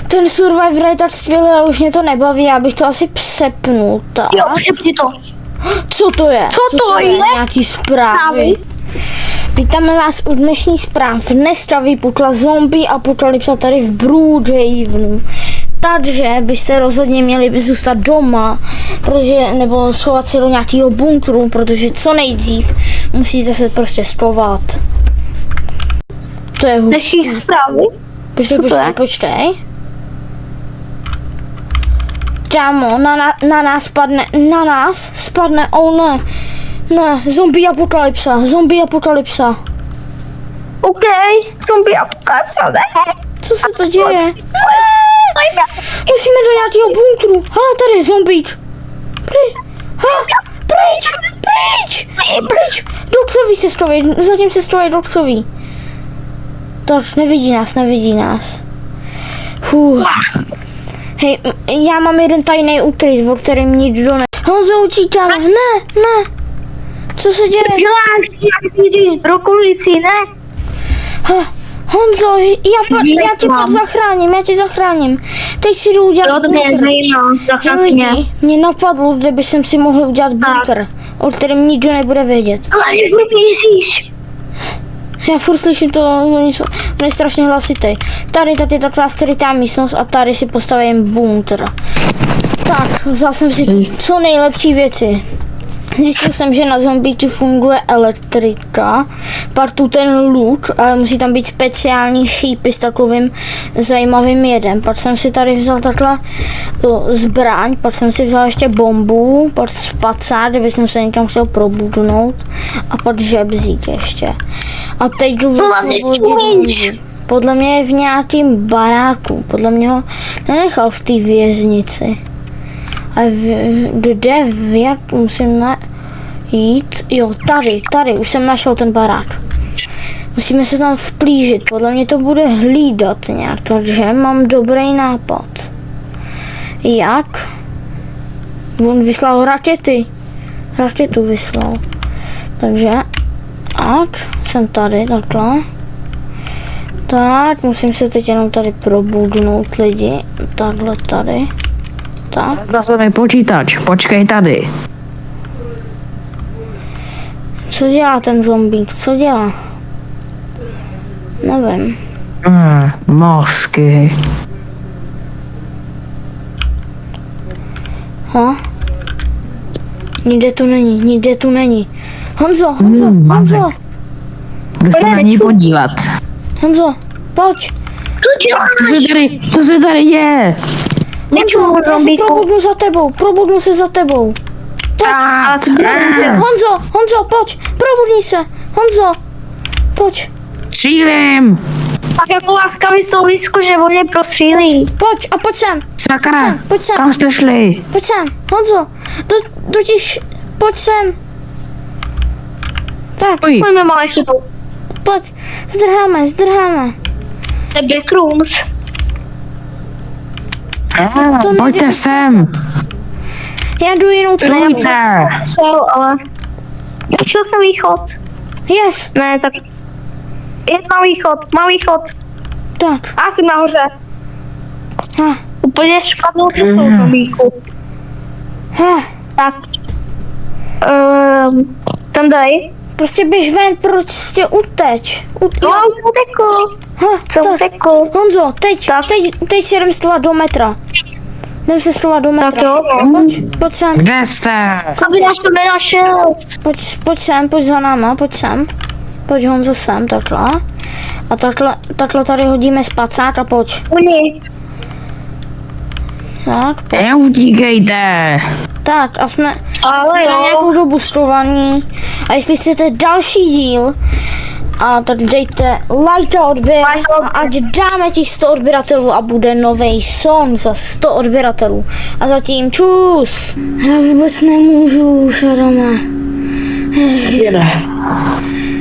Ten Survivor je tak skvělý, ale už mě to nebaví, já bych to asi přepnul, tak? Jo, přepni to. Co to je? Co to je? Nějaký zprávy. Vítáme vás u dnešních zpráv. Dneska vypukla zombie apokalypsa tady v Brookhavenu. Takže byste rozhodně měli zůstat doma, nebo schovat se do nějakého bunkru, protože co nejdřív musíte se prostě schovat. To je hustý. Dnešní zprávy. Počkej. Kámo, na nás spadne, oh ne, zombie apokalypsa. OK, zombie apokalypsa, ne? Co se to děje? Musíme do nějakého bunkru. Hele, tady je zombík. Pryč. Doktoví se strovej, zatím se strovej doktoví. Tak, nevidí nás. Hej, já mám jeden tajný úkryt, o kterém nikdo ne... Honzo, utíkáme, ne. Co se děje? Děláš nějaký zbrokující, ne? Honzo, já tě zachráním. Teď si jdu udělat To mě zajímá, zachrání mě. Mě napadlo, že bych si mohl udělat bunkr, o kterém nikdo nebude vědět. Ale nevíš. Já furt slyším to, on je strašně hlasitý. Tady je taková skrytá místnost a tady si postavím bunkr. Tak, vzal jsem si co nejlepší věci. Zjistil jsem, že na zombíky funguje elektrika, pak tu ten luk, ale musí tam být speciální šípy s takovým zajímavým jedem. Pak jsem si tady vzal takhle zbraň, pak jsem si vzal ještě bombu, pak spacát, kdyby jsem se někam chtěl probudnout a pak žebřík ještě. A teď jdu vysvobodit. Podle mě je v nějakém baráku, podle mě ho nenechal v té věznici. A jak musím jít? Jo, tady, už jsem našel ten barák. Musíme se tam vplížit, podle mě to bude hlídat nějak, takže mám dobrý nápad. Jak? On vyslal raketu vyslal. Takže, jsem tady, takhle. Tak, musím se teď jenom tady probudnout lidi, takhle tady. Tak. Zase mi počítač, počkej tady. Co dělá ten zombík? Co dělá? Nevím. Mozky. Nikde tu není. Honzo. Jdu se na ní podívat. Honzo, pojď. Co se tady děje? Honzo, já se probudnu se za tebou. Honzo, pojď, probudni se. Honzo, pojď. Střílím. Tak jako láskavý stouvisko, že on mě prostřílí. Pojď sem. Sakra, Pojď sem. kam jste šli? Pojď sem, Honzo, pojď sem. Tak, Pojďme malé chybu. pojď, zdrháme. To je backrooms. Pojďte sem. Já jdu jinou Stůjte. Ale... Našel jsem východ. Yes, Ne, tak... Mám východ. tak. A jsem nahoře. Úplně špatnou cestou zombíku. Tak. Tam dej. Prostě běž ven, prostě uteč. Jsem utekl. Honzo, teď si jdem stovat do metra. Jdem se stovat do metra. Tak jo. Pojď sem, Kde jste? Aby nás to nenašel. pojď sem, pojď za náma, pojď sem. Pojď Honzo sem, takhle. A takhle tady hodíme spacák a pojď. Oni. Tak, pojď. Neutíkejte. Tak, a jsme Ale na jo. nějakou dobu schovaní. A jestli chcete další díl, a tak dejte like a odběr a ať dáme těch 100 odběratelů a bude nový song za 100 odběratelů. A zatím čus. Já vůbec nemůžu, Šarome.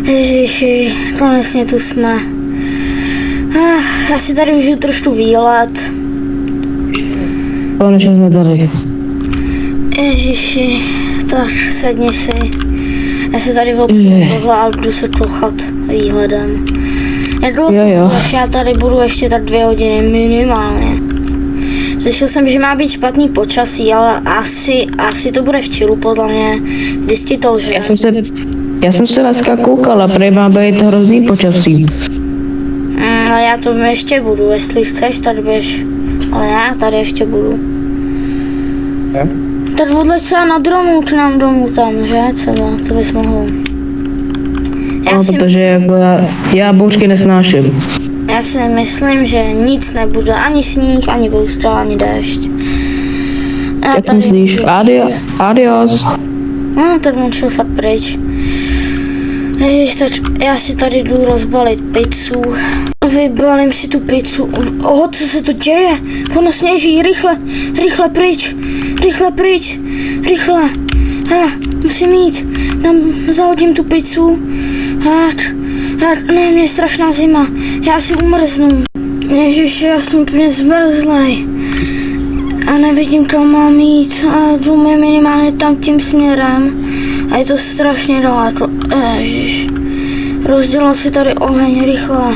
Ježiši, konečně tu jsme. Já si tady užiju trošku výlet. Konečně jsme tady. Ježiši, tak sedni si. Já se tady opřu tohle a jdu se kochat výhledem. Jak dlouho to budeš? Já tady budu ještě tak 2 hodiny minimálně. Slyšel jsem, že má být špatný počasí, ale asi to bude v čilu, podle mě. Když ti to lže. Já jsem se dneska koukala, prý má být hrozný počasí. Ale já to ještě budu, jestli chceš, tady běž. Ale já tady ještě budu. Tak odleď se na dromu, k nám domů tam, že? Třeba, to bys mohl. No, protože jako já bouřky nesnáším. Já si myslím, že nic nebude, ani sníh, ani boustra, ani déšť. Jak myslíš? Adios. No, tak on šel fakt pryč. Ježiš, tak já si tady jdu rozbalit pizzu. Vybalím si tu pizzu. Co se to děje? Ono sněží, rychle pryč. Musím jít. Tam zahodím tu pizzu. Ne, mě je strašná zima. Já si umrznu. Ježiš, já jsem úplně zmrzlej. A nevidím, kam mám jít. A dům je minimálně tam tím směrem. A je to strašně daleko. Ježiš. Rozdělal si tady oheň, rychle.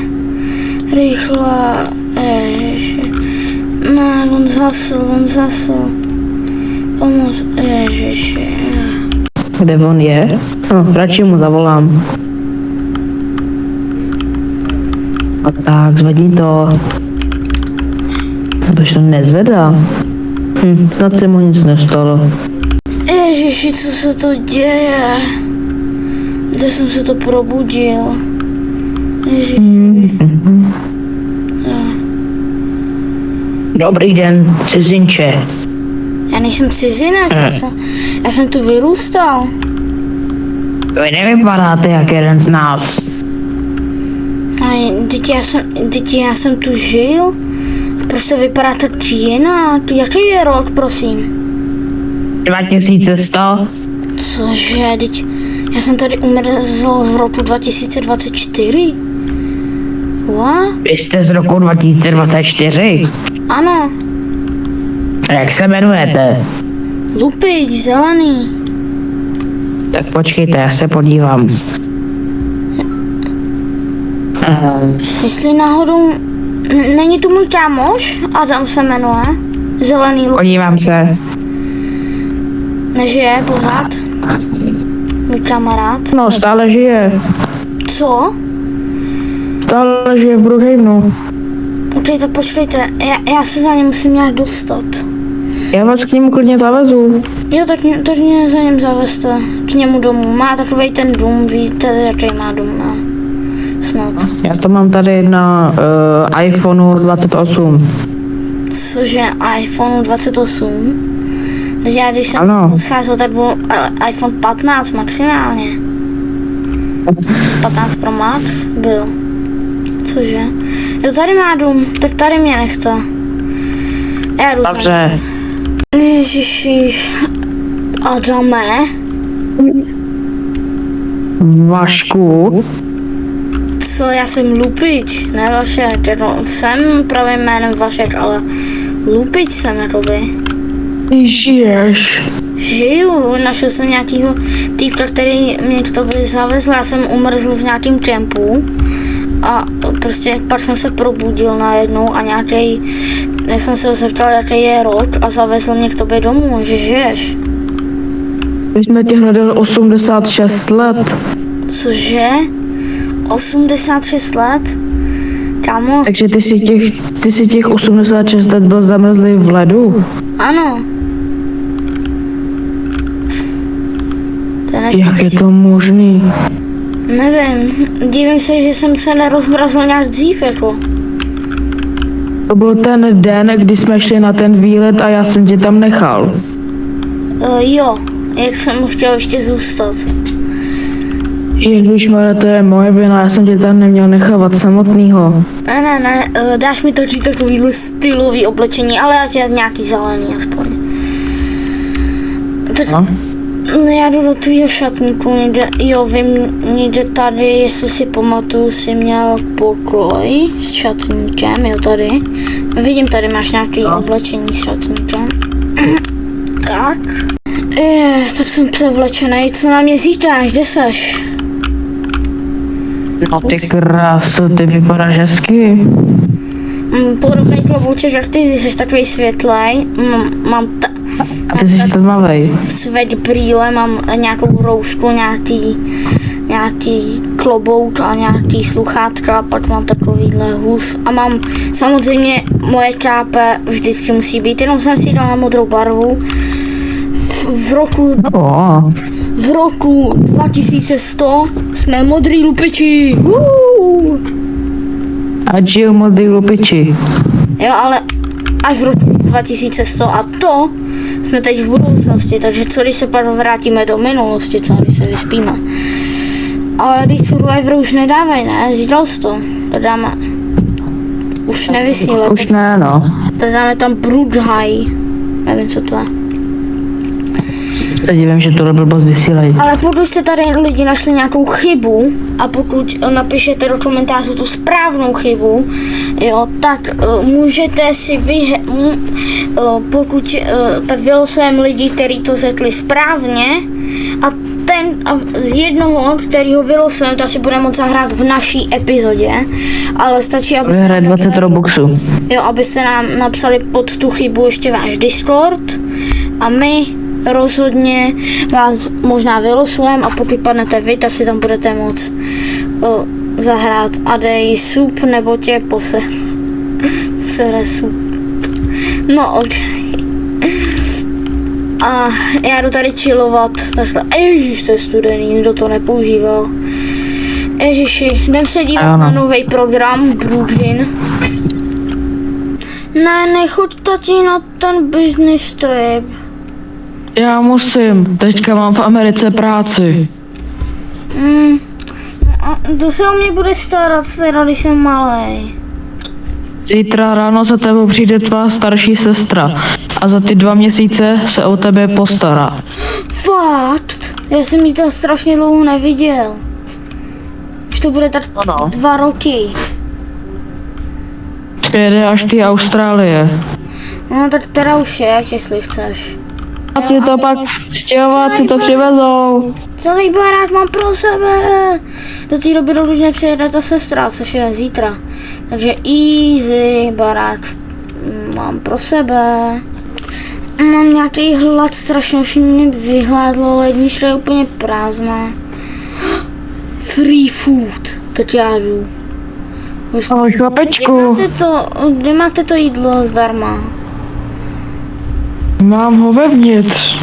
Ježiš. Ne, on zhasl. Pomoc, ježiši. Kde on je? No, radši mu zavolám. A tak, zvedni to. Proč to nezvedá? Snad se mu nic nestalo. Ježiši, co se to děje? Kde jsem se to probudil? Ježiši. Dobrý den, cizinče. Já nejsem cizinec, já jsem tu vyrůstal. Vy nevypadáte jak jeden z nás. A teď já jsem tu žil. A proč to vypadá tak jinak? Jaký je rok, prosím? 2100. Cože, teď já jsem tady umrzl v roku 2024. What? Vy jste z roku 2024. Ano, A jak se jmenujete? lupič, zelený. Tak počkejte, já se podívám. Jestli náhodou... Není tu můj kámoš? Adam se jmenuje. Zelený lupič. Podívám se. Nežije pořád? Můj kamarád. No, stále žije. Co? Stále žije v Brookhavenu. Počkejte, já se za ně musím nějak dostat. Já vás k němu klidně zavezu. Jo, tak mě za něm zavezte. K němu domů. Má takový ten dům, víte, jaký má dům, ne? Snad. Já to mám tady na iPhoneu 28. Cože, iPhone 28? Takže já když jsem odcházel, tak byl iPhone 15 maximálně. 15 Pro Max byl. Cože? Jo, tady má dům, tak tady mě nechte. Já jdu. Dobře. Ježiši. Adame. Vašku. Co, já jsem Lupič, ne Vašek, jsem pravým jménem Vašek, ale Lupič jsem jakoby. Ty žiješ. Žiju, našel jsem nějakýho týpka, který mě k tobě zavezl, já jsem umrzl v nějakém kempu a prostě pak jsem se probudil najednou a já jsem se ho zeptal, jaký je rok a zavezl mě k tobě domů, že žiješ. My jsme tě hledali 86 let. Cože? 86 let? Kámo? Takže ty si těch 86 let byl zamrzlý v ledu? Ano. Jak je to možný? Nevím, divím se, že jsem se nerozmrazl nějak dřív, jako. To byl ten den, kdy jsme šli na ten výlet a já jsem tě tam nechal. Jo, jak jsem chtěl ještě zůstat. Ježišmarja, to je moje vina, já jsem tě tam neměl nechávat samotnýho. Ne, dáš mi takovýhle stylový oblečení, ale já tě nějaký zelený aspoň. Tak, no, já jdu do tvýho šatníku, někde tady, jestli si pamatuju, jsi měl pokoj s šatníkem, jo tady. Vidím, tady máš nějaký oblečení s šatníkem. Tak. Tak jsem převlečenej, co na mě zítáš, kde seš? No ty krásu, ty vypadáš hezky. Podobný klobouček, jak ty jsi takový světlej. Mám A ty jsi tmavej. svět brýle, mám nějakou roušku, nějaký klobouk a nějaký sluchátka a pak mám takovýhle hus. A mám samozřejmě moje čápe vždycky musí být, jenom jsem si dal na modrou barvu. V roku 2100 jsme modrý lupiči. Ať žijou modrý lupiči. Jo, ale až v roku 2100 a to jsme teď v budoucnosti, takže co když se pak vrátíme do minulosti, co když se vyspíme. Ale když Survivor už nedávají, ne? Zídal jsi to. To dáme. Už nevysílá. Už ne, no. To dáme tam Broodhigh. Nevím, co to je. Se divím, že tohle blbost vysílají. Ale pokud jste tady lidi našli nějakou chybu a pokud napíšete do komentářů tu správnou chybu, jo, tak můžete si pokud tak vylosujeme lidi, kteří to řekli správně a z jednoho, kterýho vylosujeme, to si bude moct zahrát v naší epizodě, ale stačí, aby Vyhraje 20 robuxů. Jo, abyste nám napsali pod tu chybu ještě váš Discord a my rozhodně vás možná vylosujeme a pokud padnete vy, tak si tam budete moct zahrát a dej sup nebo tě posere sup. No, ok. A já jdu tady chillovat, takhle. Ježiš, to je studený, nikdo to nepoužíval. Ježiši, jdem se dívat na nový program Broodhin. Ne, nechoď tati na ten business trip. Já musím, teďka mám v Americe práci. A to se o mě bude starat, teda, když jsem malej. Zítra ráno za tebou přijde tvá starší sestra a za ty 2 měsíce se o tebe postará. Fakt? Já jsem ji tam strašně dlouho neviděl. Už to bude tak 2 roky. Přijede až ty Austrálie. No tak teda už je, jestli chceš. A si to pak stěhovat, si to přivezou. Celý barák mám pro sebe. Do té doby už nepřijede ta sestra, což je zítra. Takže easy barák mám pro sebe. Mám nějaký hlad, strašně už mě vyhládlo, lednička je úplně prázdná. Free food, tak já jdu. Ahoj chlapečku. Kde máte to jídlo zdarma? Mám ho vevnitř.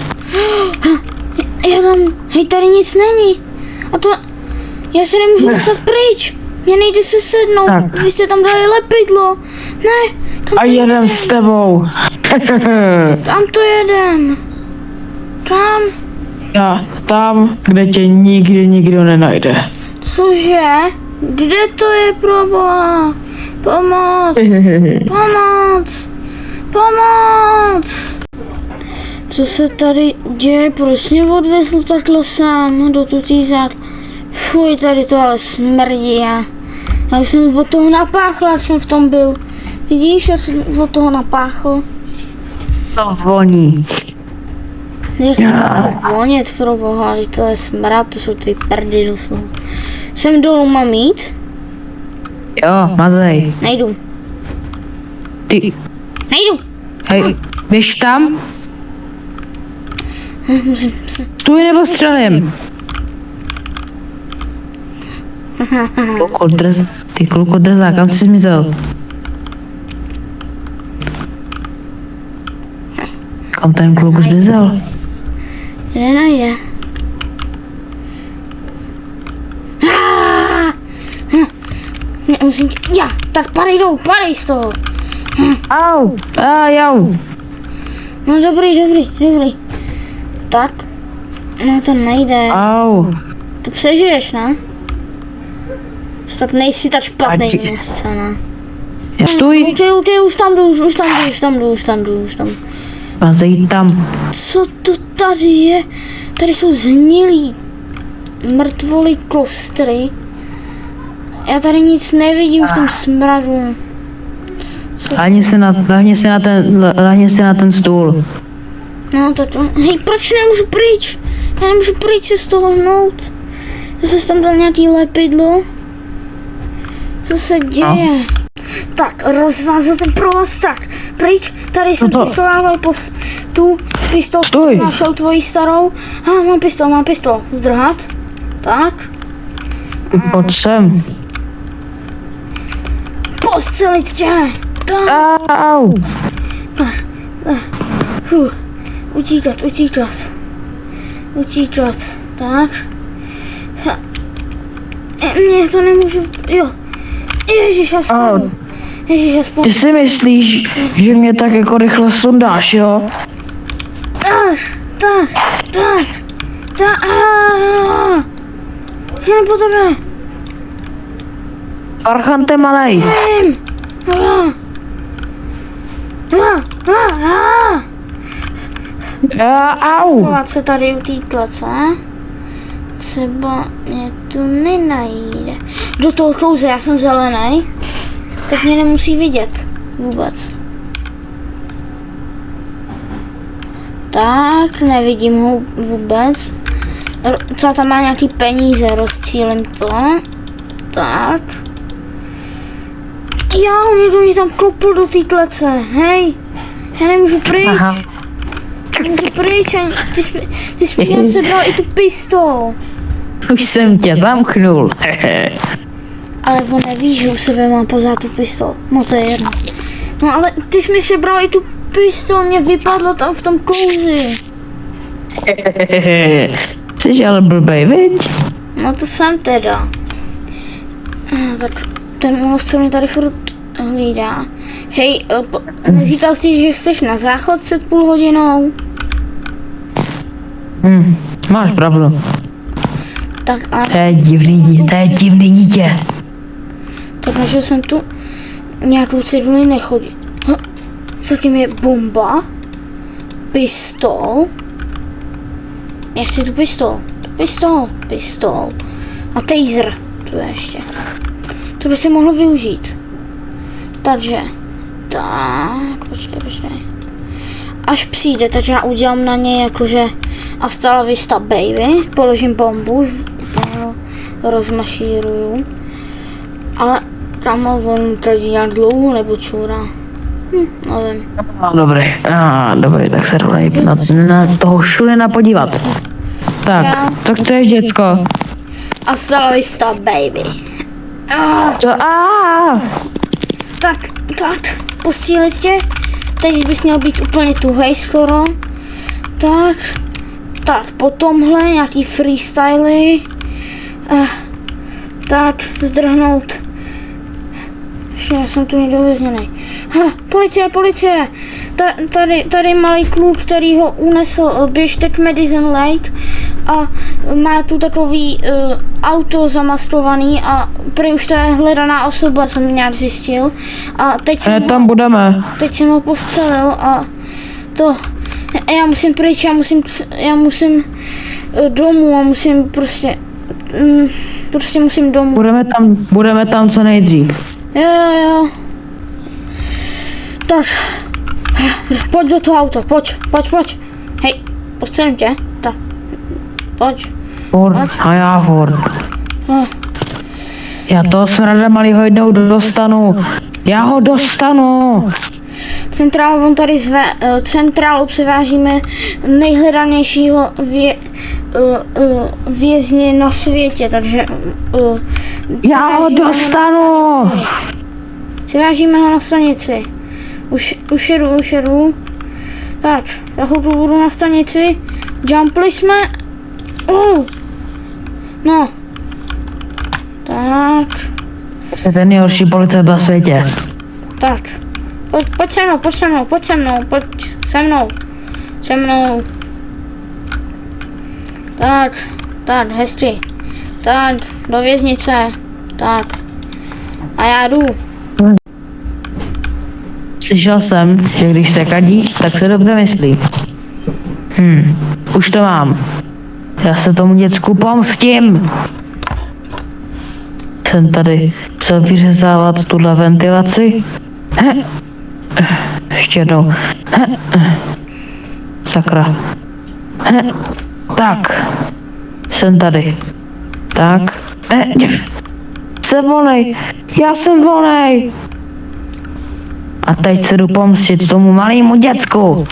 Já tam, hej, tady nic není. A to, já se nemůžu dostat pryč. Mě nejde se sednout, Tak. vy jste tam dali lepidlo. Ne, tam A to jedem s tebou. Tam to jedem. Tam, Já tam, kde tě nikdy nikdo nenajde. cože? Kde to je, proboha? Pomoc, pomoc, pomoc. Co se tady děje? Proč mě odvezl takhle sám do tutý zad? Fuj, tady to ale smrdí. Já už jsem od toho napáchl, jak jsem v tom byl. Vidíš, jak jsem od toho napáchl? To voní. Jak to vonět, proboha, že to je smrad, to jsou tvý prdy doslova. Jsem dolů, mám jít? Jo, mazej. Nejdu. Ty, Nejdu. hej, běž tam. Musím se... Stůj nebo střelím. Ty kluko drzá, kam jsi zmizel? Kam ten kluk zmizel? Kde najde? Musím tě... Já, tak padej dolů, padej z toho. Au, jau. No dobrý. Tak. No to nejde. Au. To přežiješ, ne? Snad nejsi tak špatný Ať- na scéna. Stůj. Už tam jdu. Mazej tam. Co to tady je? Tady jsou zhnilí mrtvoly klostry. Já tady nic nevidím v tom smradu. Lahni si na ten stůl. No to. Hej, proč nemůžu pryč? Já nemůžu pryč se z toho hnout. Já jsem tam dal nějaký lepidlo. Co se děje? Tak, rozvázal ten provaz, tak, pryč, tady jsem si schovával tu pistol, Stoj. našel tvoji starou. Mám pistol, zdrhat, tak. Pojď sem. Postřelit tě, tak, Au. utíkat, tak. Ne, to nemůžu, jo. Ježíš, já spadnu. Ty si myslíš, že mě tak jako rychle sundáš, jo? Tak. Jsem po tebe. Parchante malej. Au. Schovat se tady u té klece. Třeba mě tu nenajde. Do toho klouze, já jsem zelený. Tak mě nemusí vidět vůbec. Tak, nevidím ho vůbec. Co tam má nějaký peníze, rozcílím to. Tak. Já, někdo mě tam klopl do té klece, hej. Já nemůžu pryč. Aha. Nemůžu pryč, ty jsi mě sebral i tu pistol. Už jsem tě zamknul. Ale on neví, že u sebe mám pořád tu pistol. No to je jedno. No ale ty jsi mi sebral i tu pistol, mě vypadlo tam v tom klouzi. Jsi ale blbej, viď? No to jsem teda. Tak ten únosce mě tady furt hlídá. Hej, neříkal jsi, že chceš na záchod před půl hodinou? Máš pravdu. Tak a To je divný dítě. tak našel jsem tu nějakou ceduli nechodit. Zatím je bomba, pistol. Já chci tu pistol. Pistol. A taser. Tu je ještě. To by se mohlo využít. Takže. Tak, počkej. Až přijde, tak já udělám na něj jakože hasta la vista baby. Položím bombu, rozmašíruju. Ale tam on tady nějak dlouho nebo čůra. Nevím. Dobrý, tak se rovnej na toho šulina podívat. Tak to je děcko. Hasta la vista baby. Tak, posílit tě. Teď bys měl být úplně tuhej skoro. Tak, po tomhle nějaký freestyly. Tak, zdrhnout. Ještě já jsem tu někdo vězněnej. Policie! Tady malý kluk, který ho unesl, běžte k Madison Lake a má tu takový auto zamaskovaný a prý už to je hledaná osoba, jsem nějak zjistil. A teď jsem ho postřelil a to, já musím pryč, já musím domů a musím prostě musím domů. Budeme tam co nejdřív. Jo. Tak, pojď do toho auta, pojď. Hej, postřelím tě, tak, pojď. A já furt. Já toho smrada malýho jednou dostanu. Já ho dostanu. Centrálu převážíme nejhledanějšího vězně na světě, takže já ho dostanu. Převážíme ho na stanici. Už jedu. Tak, já ho budu na stanici. Jumpli jsme. No. Tak. Jsi ten nejhorší policajt na světě. Tak. Pojď se mnou. Tak, hezky. Tak, do věznice. Tak. A já jdu. Slyšel jsem, že když se kadí, tak se dobře myslí. Už to mám. Já se tomu děcku pomstím. Jsem tady chtěl vyřezávat tuhle ventilaci. Ještě jednou. Sakra. Tak. Jsem tady. Tak. Jsem volnej. Já jsem volnej. a teď se jdu pomstit tomu malému děcku.